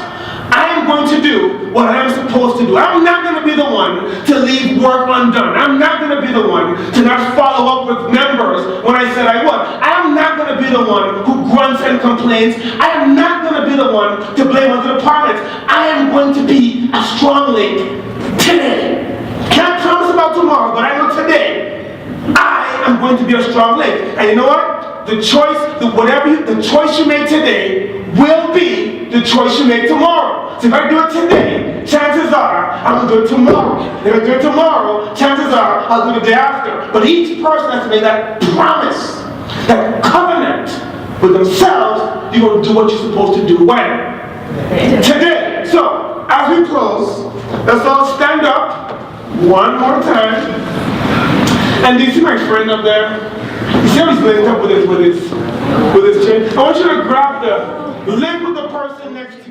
I am going to do what I am supposed to do. I'm not going to be the one to leave work undone. I'm not going to be the one to not follow up with members when I said I would. I am not going to be the one who grunts and complains. I am not going to be the one to blame other departments. I am going to be a strong link today. Can't promise about tomorrow, but I know today I am going to be a strong link. And you know what? The choice you make today will be the choice you make tomorrow. So if I do it today, chances are I'm going to do it tomorrow. If I do it tomorrow, chances are I'll do it the day after. But each person has to make that promise, that covenant with themselves. You're going to do what you're supposed to do when? Today. So as we close, let's all stand up one more time. And do you see my friend up there? You see how he's linked up with his chain? I want you to grab the link with the person next to you.